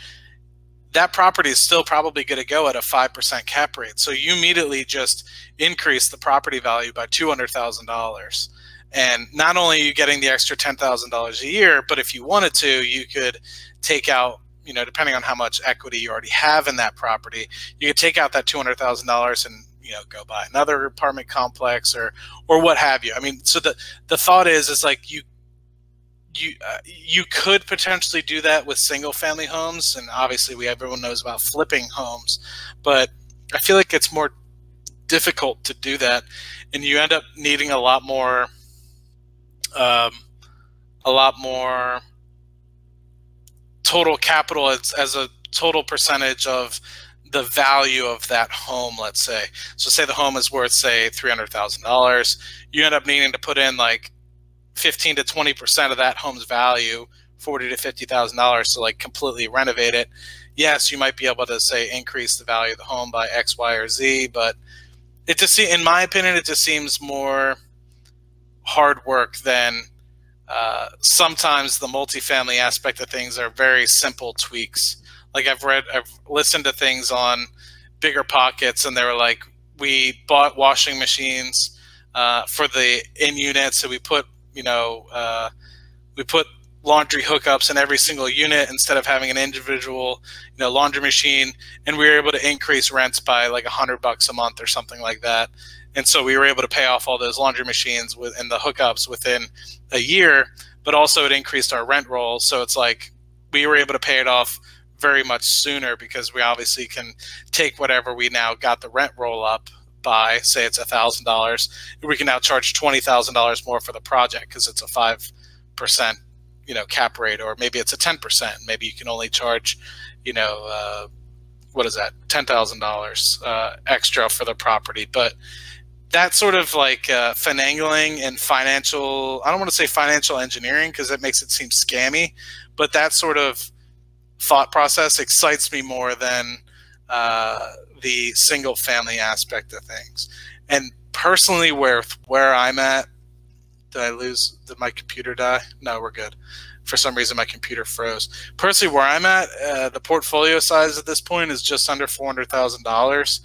that property is still probably going to go at a 5% cap rate. So you immediately just increase the property value by $200,000. And not only are you getting the extra $10,000 a year, but if you wanted to, you could take out, you know, depending on how much equity you already have in that property, you could take out that $200,000 and, you know, go buy another apartment complex or what have you. I mean, so the thought is like you could potentially do that with single family homes, and obviously everyone knows about flipping homes, but I feel like it's more difficult to do that, and you end up needing a lot more total capital as a total percentage of the value of that home, let's say. So say the home is worth, say, $300,000. You end up needing to put in like 15 to 20% of that home's value, $40,000 to $50,000, to like completely renovate it. Yes, you might be able to say increase the value of the home by X, Y, or Z, but it just, in my opinion, it just seems more hard work than sometimes the multifamily aspect of things are very simple tweaks. Like I've listened to things on Bigger Pockets, and they were like, we bought washing machines for the in unit, so we put, you know, we put laundry hookups in every single unit instead of having an individual, you know, laundry machine, and we were able to increase rents by like $100 a month or something like that. And so we were able to pay off all those laundry machines and the hookups within a year, but also it increased our rent roll. So it's like we were able to pay it off very much sooner because we obviously can take whatever we now got the rent roll up by, say it's $1,000, we can now charge $20,000 more for the project because it's a 5%, you know, cap rate, or maybe it's a 10%. Maybe you can only charge, you know, what is that, $10,000 extra for the property. But that sort of like finagling and financial, I don't want to say financial engineering because that makes it seem scammy, but that sort of thought process excites me more than the single family aspect of things. And personally, where I'm at, did my computer die? No, we're good. For some reason, my computer froze. Personally, where I'm at, the portfolio size at this point is just under $400,000.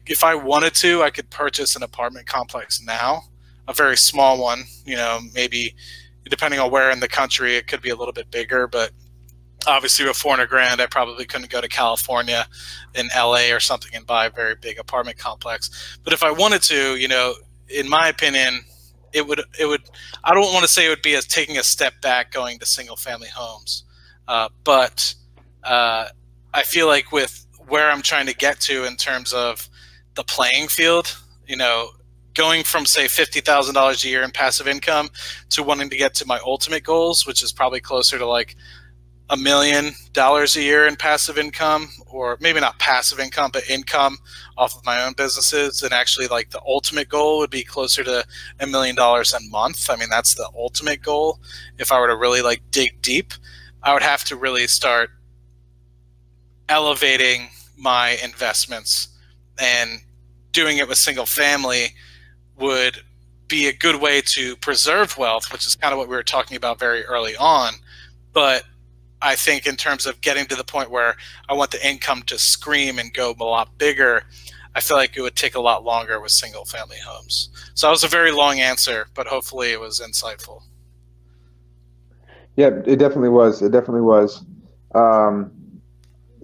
If I wanted to, I could purchase an apartment complex now, a very small one. You know, maybe depending on where in the country, it could be a little bit bigger. But obviously, with 400 grand, I probably couldn't go to California, in LA or something, and buy a very big apartment complex. But if I wanted to, you know, in my opinion, it would. I don't want to say it would be as taking a step back going to single family homes, but I feel like with where I'm trying to get to in terms of the playing field, you know, going from say $50,000 a year in passive income to wanting to get to my ultimate goals, which is probably closer to like $1 million a year in passive income, or maybe not passive income, but income off of my own businesses. And actually, like, the ultimate goal would be closer to $1 million a month. I mean, that's the ultimate goal. If I were to really like dig deep, I would have to really start elevating my investments, and doing it with single family would be a good way to preserve wealth, which is kind of what we were talking about very early on. But I think in terms of getting to the point where I want the income to scream and go a lot bigger, I feel like it would take a lot longer with single family homes. So that was a very long answer, but hopefully it was insightful. Yeah, it definitely was. It definitely was.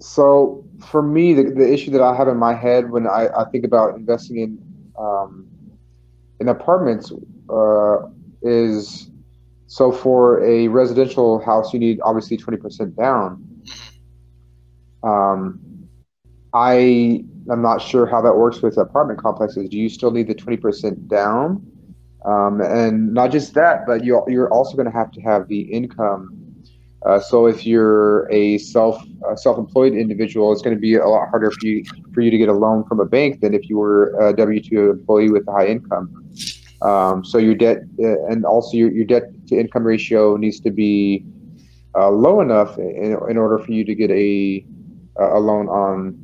So for me, the issue that I have in my head when I think about investing in apartments is, so for a residential house, you need obviously 20% down. I'm not sure how that works with apartment complexes. Do you still need the 20% down? And not just that, but you're also going to have the income. So if you're a self-employed individual, it's going to be a lot harder for you to get a loan from a bank than if you were a W-2 employee with a high income. So your debt and also your debt to income ratio needs to be low enough in order for you to get a loan on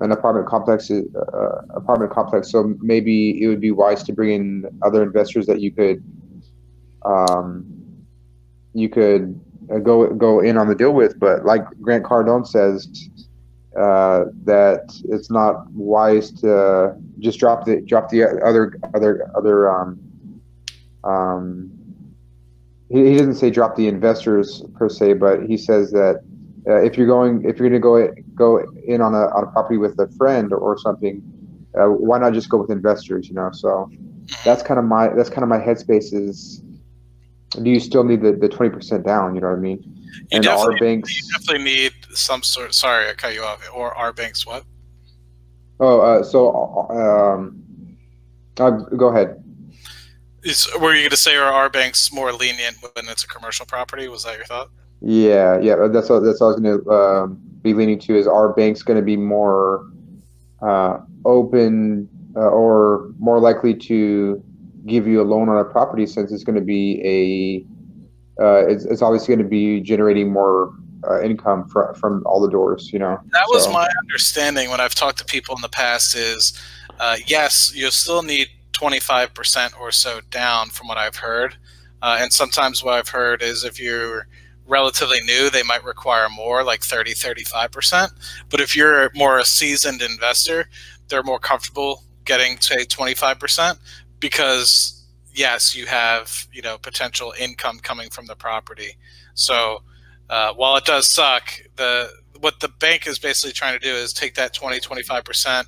an apartment complex. So maybe it would be wise to bring in other investors that you could go in on the deal with. But like Grant Cardone says, that it's not wise to just drop the other. He doesn't say drop the investors per se, but he says that if you're going to go in on a property with a friend or something, why not just go with investors? You know, so that's kind of my headspace is, do you still need the 20% down? You know what I mean? You definitely need some sort. Sorry, I cut you off. Or our banks what? Oh, go ahead. Were you going to say, are our banks more lenient when it's a commercial property? Was that your thought? Yeah. That's what I was going to be leaning to. Is our banks going to be more open or more likely to give you a loan on a property, since it's going to be it's obviously going to be generating more income from all the doors, you know? That was my understanding when I've talked to people in the past is, yes, you'll still need 25% or so down from what I've heard. And sometimes what I've heard is if you're relatively new, they might require more, like 30, 35%. But if you're more a seasoned investor, they're more comfortable getting, say, 25%, because yes, you have, you know, potential income coming from the property. So while it does suck, what the bank is basically trying to do is take that 25%.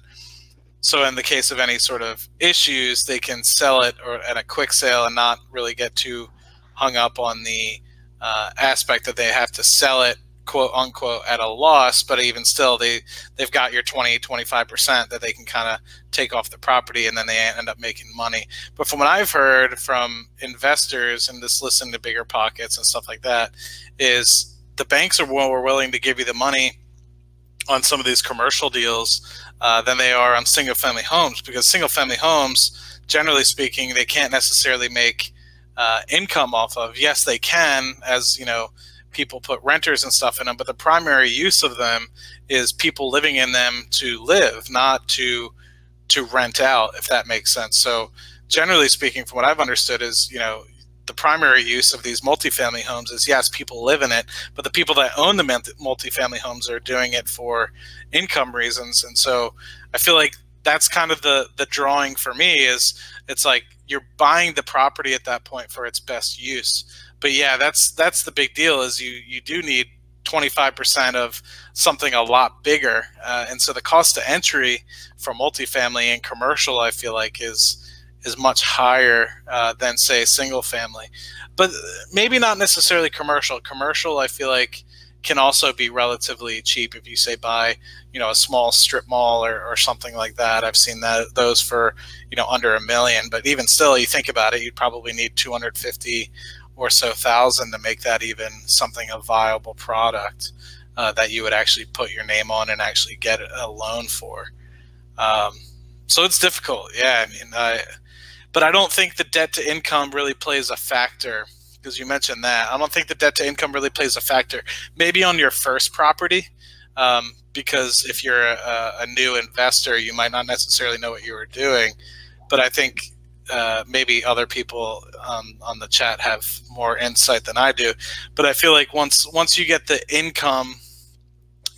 So in the case of any sort of issues, they can sell it or at a quick sale and not really get too hung up on the aspect that they have to sell it, quote unquote, at a loss. But even still, they've got your 20-25% that they can kind of take off the property, and then they end up making money. But from what I've heard from investors and just listening to Bigger Pockets and stuff like that, is the banks are more willing to give you the money on some of these commercial deals than they are on single family homes, because single family homes, generally speaking, they can't necessarily make income off of. Yes, they can, as you know, people put renters and stuff in them, but the primary use of them is people living in them to live, not to rent out, if that makes sense. So generally speaking, from what I've understood is, you know, the primary use of these multifamily homes is, yes, people live in it, but the people that own the multifamily homes are doing it for income reasons. And so I feel like that's kind of the drawing for me, is it's like you're buying the property at that point for its best use. But yeah, that's the big deal, is you do need 25% of something a lot bigger. And so the cost to entry for multifamily and commercial, I feel like is much higher than, say, single family. But maybe not necessarily commercial. Commercial, I feel like, can also be relatively cheap if you, say, buy, you know, a small strip mall or something like that. I've seen those for, you know, under $1 million. But even still, you think about it, you'd probably need 250 or so thousand to make that even something a viable product that you would actually put your name on and actually get a loan for. So it's difficult. Yeah, I mean, but I don't think the debt to income really plays a factor, because you mentioned that. I don't think the debt to income really plays a factor. Maybe on your first property, because if you're a new investor, you might not necessarily know what you were doing. But I think maybe other people on the chat have more insight than I do. But I feel like once you get the income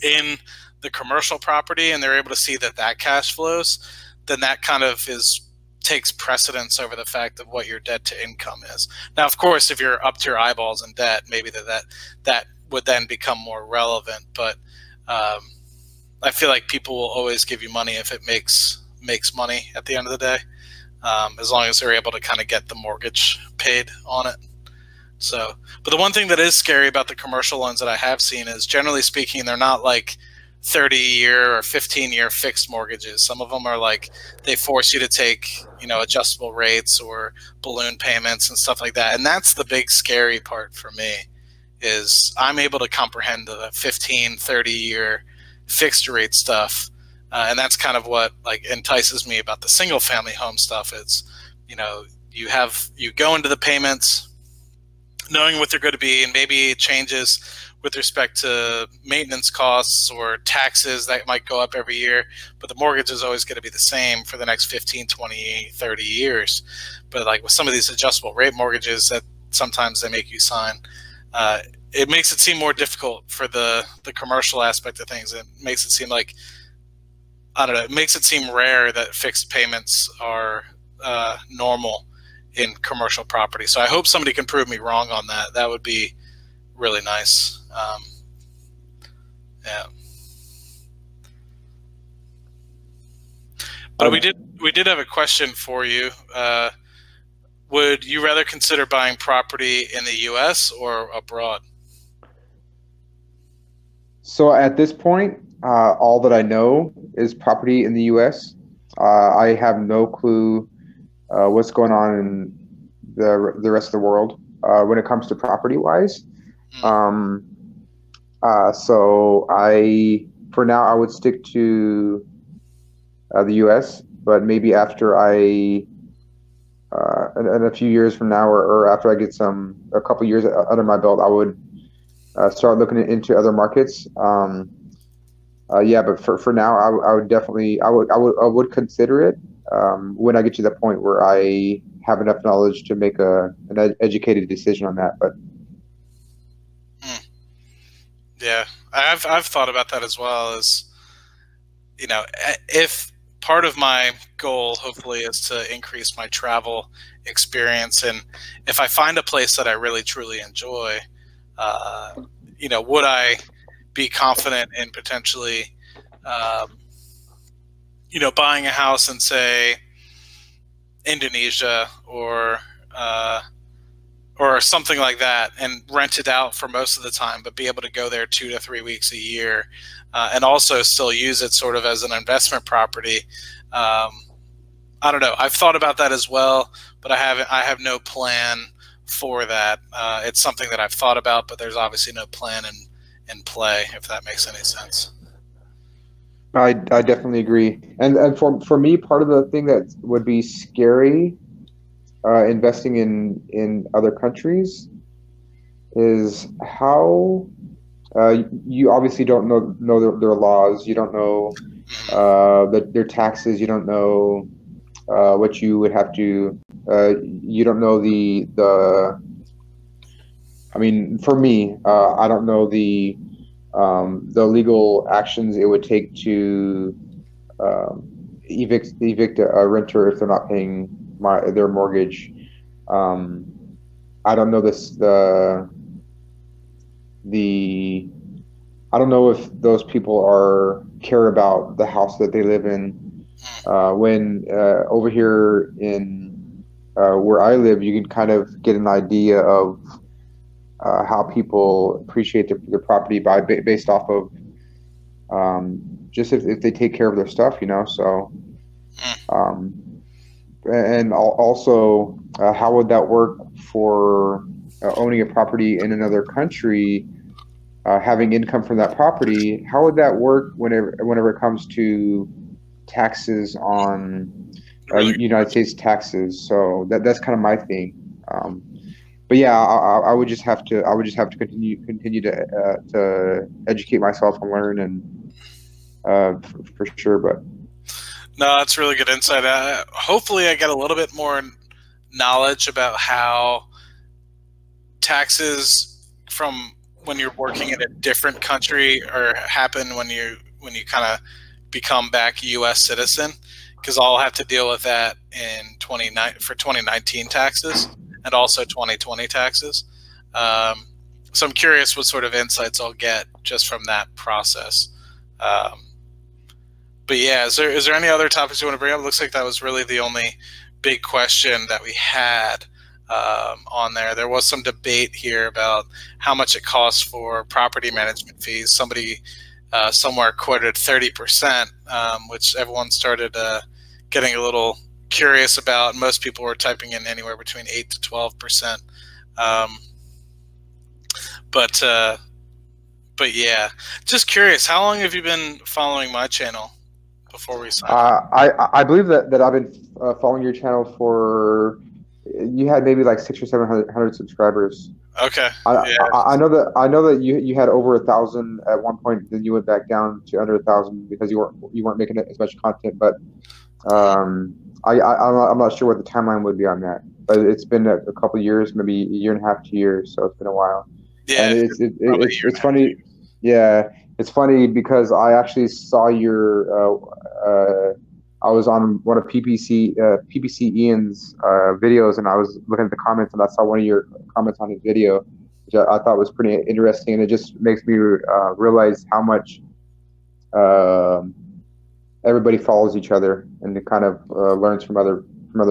in the commercial property and they're able to see that cash flows, then that kind of takes precedence over the fact of what your debt to income is. Now, of course, if you're up to your eyeballs in debt, maybe that would then become more relevant. But I feel like people will always give you money if it makes money at the end of the day, as long as they're able to kind of get the mortgage paid on it. So, but the one thing that is scary about the commercial loans that I have seen is, generally speaking, they're not like 30-year or 15-year fixed mortgages. Some of them are like, they force you to take, you know, adjustable rates or balloon payments and stuff like that. And that's the big scary part for me, is I'm able to comprehend the 15, 30-year fixed rate stuff. And that's kind of what like entices me about the single family home stuff. It's, you know, you go into the payments knowing what they're going to be, and maybe it changes with respect to maintenance costs or taxes that might go up every year, but the mortgage is always going to be the same for the next 15, 20, 30 years. But like with some of these adjustable rate mortgages that sometimes they make you sign, it makes it seem more difficult for the commercial aspect of things. It makes it seem like, I don't know, it makes it seem rare that fixed payments are normal in commercial property. So I hope somebody can prove me wrong on that. That would be really nice. Yeah. But we did have a question for you. Would you rather consider buying property in the U.S. or abroad? So at this point, all that I know is property in the U.S. I have no clue what's going on in the rest of the world when it comes to property-wise. So for now, I would stick to the U.S., but maybe after in a few years from now, or after I get a couple years under my belt, I would start looking into other markets. Yeah, but for now, I would definitely, I would consider it when I get to the point where I have enough knowledge to make an educated decision on that. But yeah, I've thought about that as well. As you know, if part of my goal, hopefully, is to increase my travel experience, and if I find a place that I really truly enjoy, you know, would I be confident in potentially, you know, buying a house in, say, Indonesia or something like that, and rent it out for most of the time, but be able to go there 2 to 3 weeks a year, and also still use it sort of as an investment property. I don't know. I've thought about that as well, but I have no plan for that. It's something that I've thought about, but there's obviously no plan in play, if that makes any sense. I definitely agree. And for me, part of the thing that would be scary investing in other countries is how you obviously don't know their laws. You don't know their taxes. You don't know what you would have to. You don't know the. I mean, for me, I don't know the legal actions it would take to evict a renter if they're not paying their mortgage. Um, I don't know the I don't know if those people are care about the house that they live in. When over here in where I live, you can kind of get an idea of how people appreciate their property based off of just if they take care of their stuff, you know. So, um, and also, how would that work for owning a property in another country, having income from that property? How would that work whenever it comes to taxes on Really? United States taxes? So that's kind of my thing. But yeah, I would just have to continue to educate myself and learn and for sure. But No, that's really good insight. Hopefully, I get a little bit more knowledge about how taxes from when you're working in a different country or happen when you kind of become back a U.S. citizen, because I'll have to deal with that in 2019 taxes and also 2020 taxes. So I'm curious what sort of insights I'll get just from that process. But yeah, is there any other topics you want to bring up? It looks like that was really the only big question that we had on there. There was some debate here about how much it costs for property management fees. Somebody somewhere quoted 30%, which everyone started getting a little curious about. Most people were typing in anywhere between 8 to 12%. But yeah, just curious, how long have you been following my channel before we sign off? I believe that I've been following your channel for you had maybe like 600 or 700 subscribers. Okay. Yeah. I know that you had over 1,000 at one point. Then you went back down to under 1,000 because you weren't making as much content. But I'm not sure what the timeline would be on that. But it's been a couple of years, maybe a year and a half, 2 years. So it's been a while. Yeah. And it's funny. Yeah, it's funny because I actually saw your. I was on one of PPC Ian's videos, and I was looking at the comments, and I saw one of your comments on his video, which I thought was pretty interesting, and it just makes me realize how much everybody follows each other and it kind of learns from other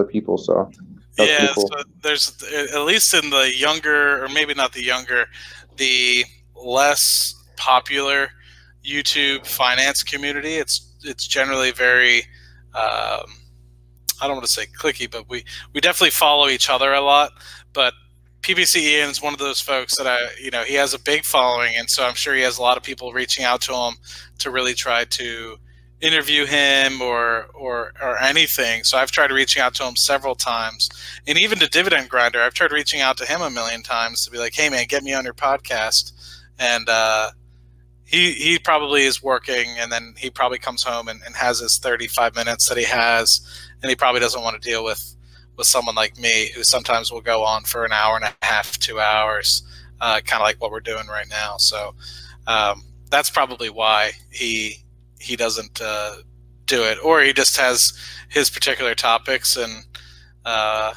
people. So that's pretty cool. So there's, at least in the younger, or maybe not the younger, the less popular YouTube finance community, it's generally very I don't want to say clicky, but we definitely follow each other a lot. But PPC Ian's one of those folks that he has a big following, and so I'm sure he has a lot of people reaching out to him to really try to interview him or anything. So I've tried reaching out to him several times, and even to Dividend Grinder, I've tried reaching out to him a million times to be like, hey man, get me on your podcast. And he probably is working, and then he probably comes home and has his 35 minutes that he has, and he probably doesn't want to deal with someone like me, who sometimes will go on for an hour and a half, 2 hours, kind of like what we're doing right now. So that's probably why he doesn't do it, or he just has his particular topics. And I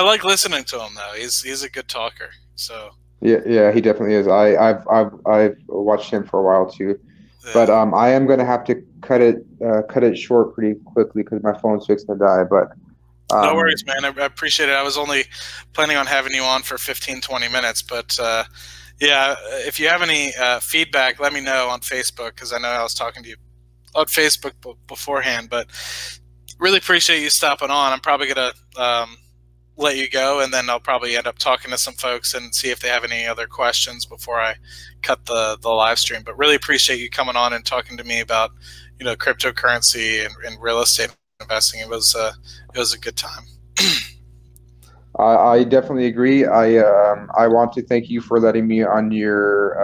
like listening to him though. He's a good talker. So. Yeah, he definitely is. I've watched him for a while too, yeah. But I am gonna have to cut it short pretty quickly because my phone's fixing to die. But no worries, man. I appreciate it. I was only planning on having you on for 15-20 minutes, but yeah, if you have any feedback, let me know on Facebook, because I know I was talking to you on Facebook beforehand. But really appreciate you stopping on. I'm probably gonna let you go, and then I'll probably end up talking to some folks and see if they have any other questions before I cut the live stream. But really appreciate you coming on and talking to me about, you know, cryptocurrency and real estate investing. It was a good time. I definitely agree. I want to thank you for letting me on your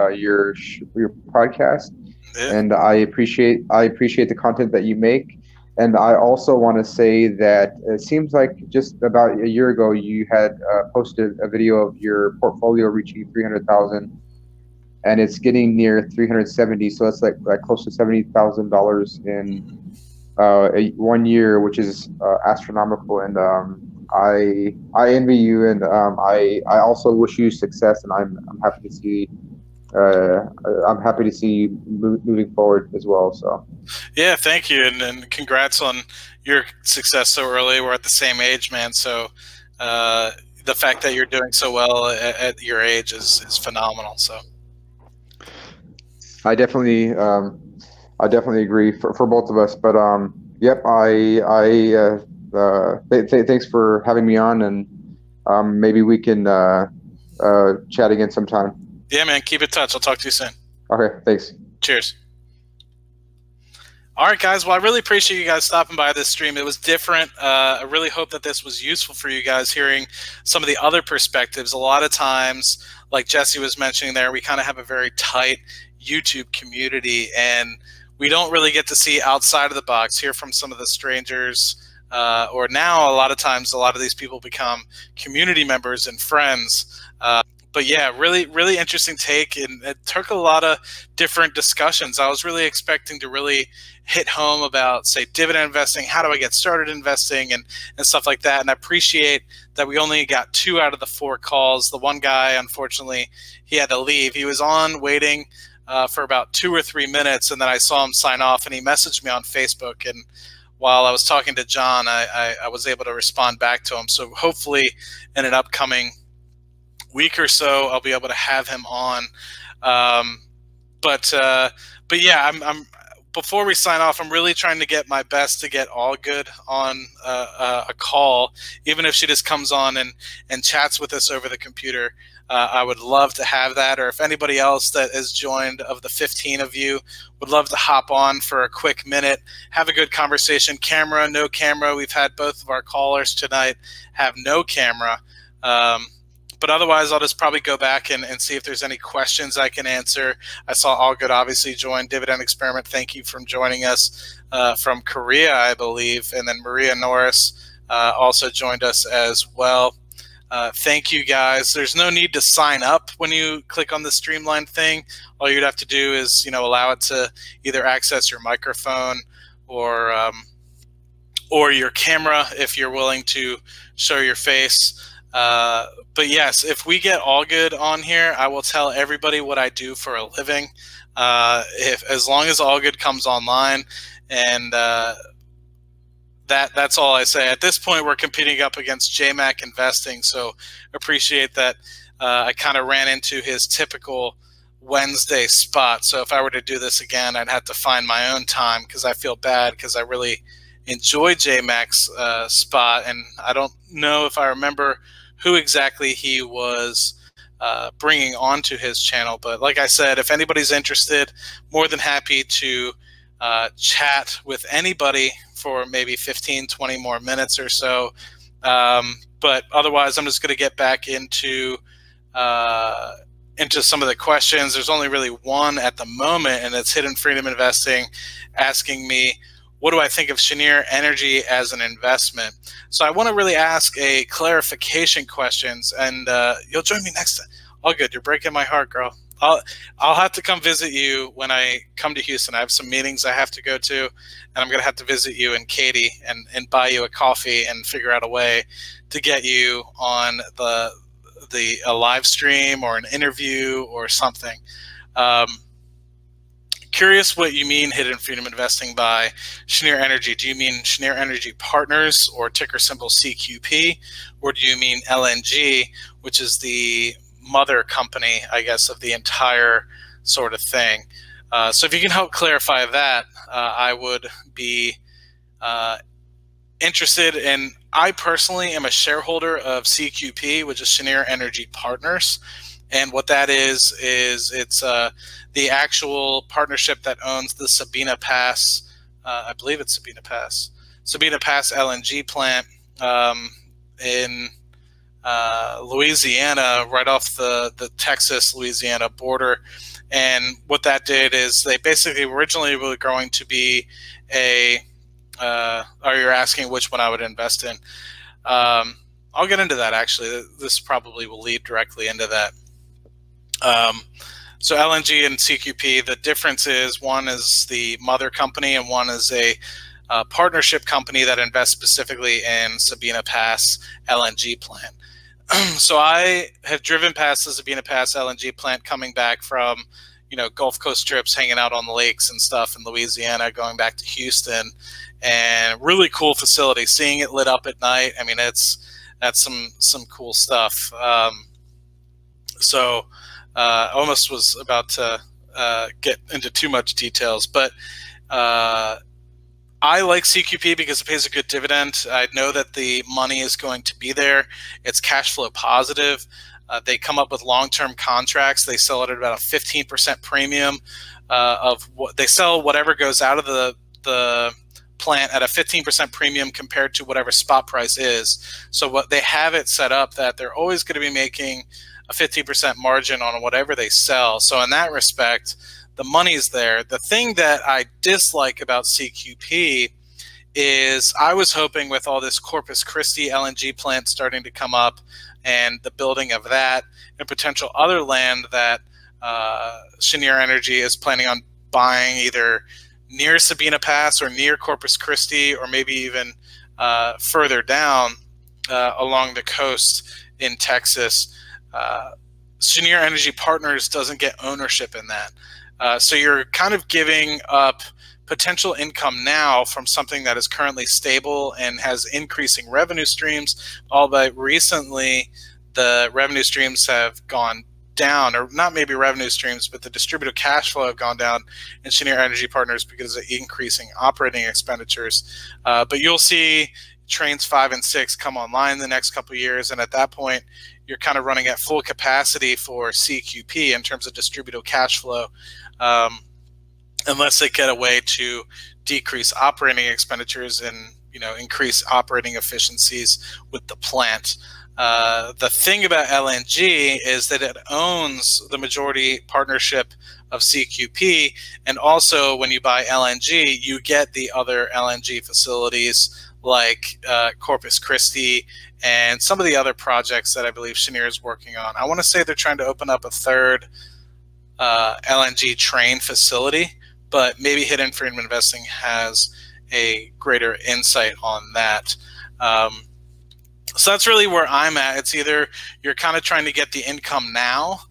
podcast, Yeah. and I appreciate the content that you make. And I also want to say that it seems like just about a year ago you had posted a video of your portfolio reaching 300,000, and it's getting near 370. So it's like close to $70,000 in 1 year, which is astronomical. And I envy you, and I also wish you success, and I'm happy to see you moving forward as well. So yeah, thank you, and congrats on your success so early. We're at the same age, man. So the fact that you're doing so well at your age is phenomenal. So I definitely agree for both of us. But yep, thanks for having me on, and maybe we can chat again sometime. Yeah, man, keep in touch. I'll talk to you soon. Okay, thanks. Cheers. All right, guys. Well, I really appreciate you guys stopping by this stream. It was different. I really hope that this was useful for you guys, hearing some of the other perspectives. A lot of times, like Jesse was mentioning there, we kind of have a very tight YouTube community, and we don't really get to see outside of the box, hear from some of the strangers, or now a lot of times a lot of these people become community members and friends. But yeah, really interesting take, and it took a lot of different discussions. I was really expecting to really hit home about, say, dividend investing, how do I get started investing, and stuff like that. And I appreciate that we only got 2 out of the 4 calls. The one guy, unfortunately, he had to leave. He was on waiting for about 2 or 3 minutes, and then I saw him sign off, and he messaged me on Facebook. And while I was talking to John, I was able to respond back to him. So hopefully in an upcoming week or so, I'll be able to have him on. But yeah, I'm before we sign off, I'm really trying to get my best to get All Good on a call, even if she just comes on and chats with us over the computer. I would love to have that, or if anybody else that has joined of the 15 of you would love to hop on for a quick minute, have a good conversation. Camera, no camera. We've had both of our callers tonight have no camera. But otherwise, I'll just probably go back and see if there's any questions I can answer. I saw All Good obviously join Dividend Experiment. Thank you for joining us from Korea, I believe. And then Maria Norris also joined us as well. Thank you, guys. There's no need to sign up when you click on the Streamline thing. All you'd have to do is, allow it to either access your microphone or your camera if you're willing to show your face. But yes, if we get All Good on here, I will tell everybody what I do for a living. As long as All Good comes online, and that's all I say. At this point, we're competing up against JMac Investing, so appreciate that. I kind of ran into his typical Wednesday spot. So if I were to do this again, I'd have to find my own time, because I feel bad, because I really enjoy JMac's spot, and I don't know if I remember who exactly he was bringing onto his channel. But like I said, if anybody's interested, more than happy to chat with anybody for maybe 15, 20 more minutes or so. But otherwise, I'm just going to get back into some of the questions. There's only really one at the moment, and it's Hidden Freedom Investing asking me, what do I think of Cheniere Energy as an investment? So I want to really ask a clarification questions, and you'll join me next time. All Good. You're breaking my heart, girl. I'll have to come visit you when I come to Houston. I have some meetings I have to go to, and I'm going to have to visit you and Katie and buy you a coffee and figure out a way to get you on a live stream or an interview or something. Curious what you mean Hidden Freedom Investing by Cheniere Energy. Do you mean Cheniere Energy Partners, or ticker symbol CQP? Or do you mean LNG, which is the mother company, I guess, of the entire sort of thing? So if you can help clarify that, I would be interested. And I personally am a shareholder of CQP, which is Cheniere Energy Partners. And what that is it's the actual partnership that owns the Sabina Pass, I believe it's Sabina Pass LNG plant in Louisiana, right off the Texas-Louisiana border. And what that did is they basically originally were going to be a or you're asking which one I would invest in. I'll get into that, actually. This probably will lead directly into that. So LNG and CQP, the difference is one is the mother company and one is a partnership company that invests specifically in Sabina Pass LNG plant. So I have driven past the Sabina Pass LNG plant coming back from, Gulf Coast trips, hanging out on the lakes and stuff in Louisiana, going back to Houston, and really cool facility. Seeing it lit up at night, I mean, that's some cool stuff. Almost was about to get into too much details, but I like CQP because it pays a good dividend. I know that the money is going to be there. It's cash flow positive. They come up with long-term contracts. They sell it at about a 15% premium of what they sell. Whatever goes out of the plant at a 15% premium compared to whatever spot price is. So what they have it set up that they're always going to be making a 15% margin on whatever they sell. So in that respect, the money's there. The thing that I dislike about CQP is I was hoping with all this Corpus Christi LNG plant starting to come up and the building of that and potential other land that Cheniere Energy is planning on buying either near Sabina Pass or near Corpus Christi or maybe even further down along the coast in Texas. Cheniere Energy Partners doesn't get ownership in that. So you're kind of giving up potential income now from something that is currently stable and has increasing revenue streams, albeit recently the revenue streams have gone down, or not maybe revenue streams, but the distributed cash flow have gone down in Cheniere Energy Partners because of increasing operating expenditures. But you'll see trains 5 and 6 come online in the next couple of years, and at that point you're kind of running at full capacity for CQP in terms of distributable cash flow, unless they get a way to decrease operating expenditures and increase operating efficiencies with the plant. The thing about LNG is that it owns the majority partnership of CQP, and also when you buy LNG, you get the other LNG facilities like Corpus Christi and some of the other projects that I believe Cheniere is working on. I want to say they're trying to open up a third LNG train facility, but maybe Hidden Freedom Investing has a greater insight on that. So that's really where I'm at. It's either you're kind of trying to get the income now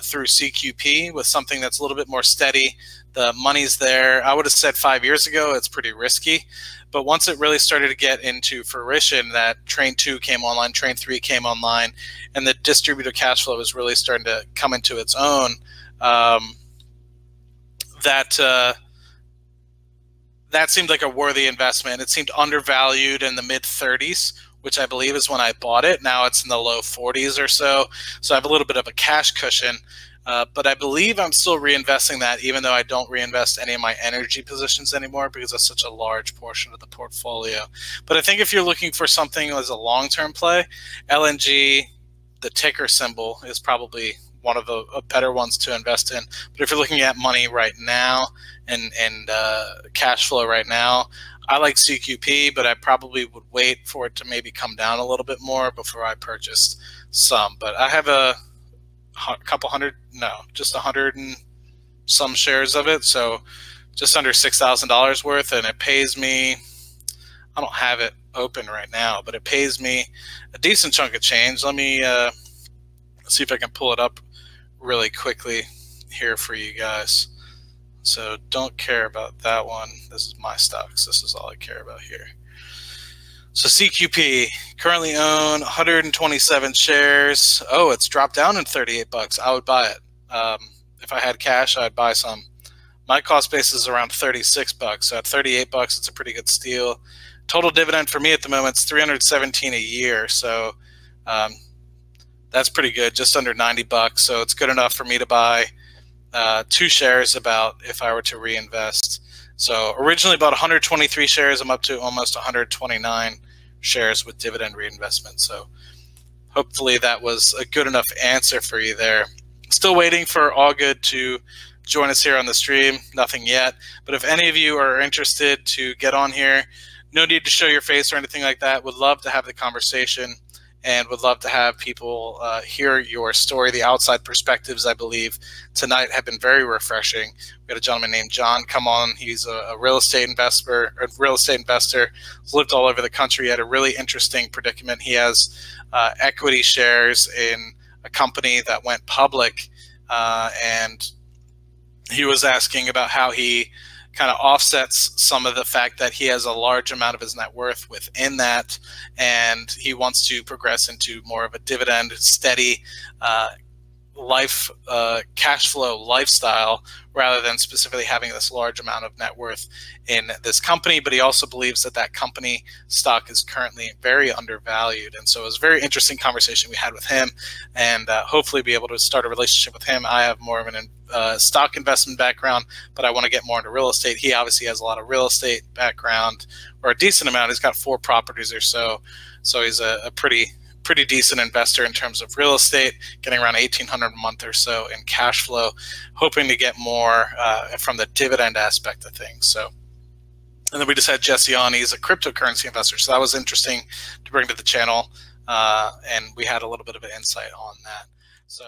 through CQP with something that's a little bit more steady. The money's there. I would have said 5 years ago it's pretty risky. But once it really started to get into fruition, that Train 2 came online, Train 3 came online, and the distributed cash flow was really starting to come into its own, that seemed like a worthy investment. It seemed undervalued in the mid-30s, which I believe is when I bought it. Now it's in the low 40s or so. So I have a little bit of a cash cushion. But I believe I'm still reinvesting that, even though I don't reinvest any of my energy positions anymore because that's such a large portion of the portfolio. But I think if you're looking for something as a long-term play, LNG, the ticker symbol, is probably one of the better ones to invest in. But if you're looking at money right now and cash flow right now, I like CQP, but I probably would wait for it to maybe come down a little bit more before I purchased some. But I have a couple hundred, no, just 100 and some shares of it, so just under $6,000 worth, and it pays me, I don't have it open right now, but it pays me a decent chunk of change. Let me see if I can pull it up really quickly here for you guys. So don't care about that one. This is my stocks. This is all I care about here. So CQP, currently own 127 shares. Oh, it's dropped down in 38 bucks. I would buy it. If I had cash, I'd buy some. My cost base is around 36 bucks. So at 38 bucks, it's a pretty good steal. total dividend for me at the moment is $317 a year. So that's pretty good, just under $90. So it's good enough for me to buy 2 shares about if I were to reinvest. So originally about 123 shares. I'm up to almost 129 shares with dividend reinvestment. So hopefully that was a good enough answer for you there. Still waiting for All Good to join us here on the stream. Nothing yet. But if any of you are interested to get on here, no need to show your face or anything like that. Would love to have the conversation and would love to have people hear your story. The outside perspectives, I believe, tonight have been very refreshing. We had a gentleman named John come on. He's a real estate investor. He's lived all over the country. He had a really interesting predicament. He has equity shares in a company that went public, and he was asking about how he kind of offsets some of the fact that he has a large amount of his net worth within that, and he wants to progress into more of a dividend, steady cash flow lifestyle, rather than specifically having this large amount of net worth in this company. But he also believes that that company stock is currently very undervalued. And so it was a very interesting conversation we had with him, and hopefully be able to start a relationship with him. I have more of an stock investment background, but I want to get more into real estate. He obviously has a lot of real estate background, or a decent amount. He's got 4 properties or so. So he's a pretty decent investor in terms of real estate, getting around $1,800 a month or so in cash flow, hoping to get more from the dividend aspect of things. So, and then we just had Jesse on. He's a cryptocurrency investor, so that was interesting to bring to the channel, and we had a little bit of an insight on that. So.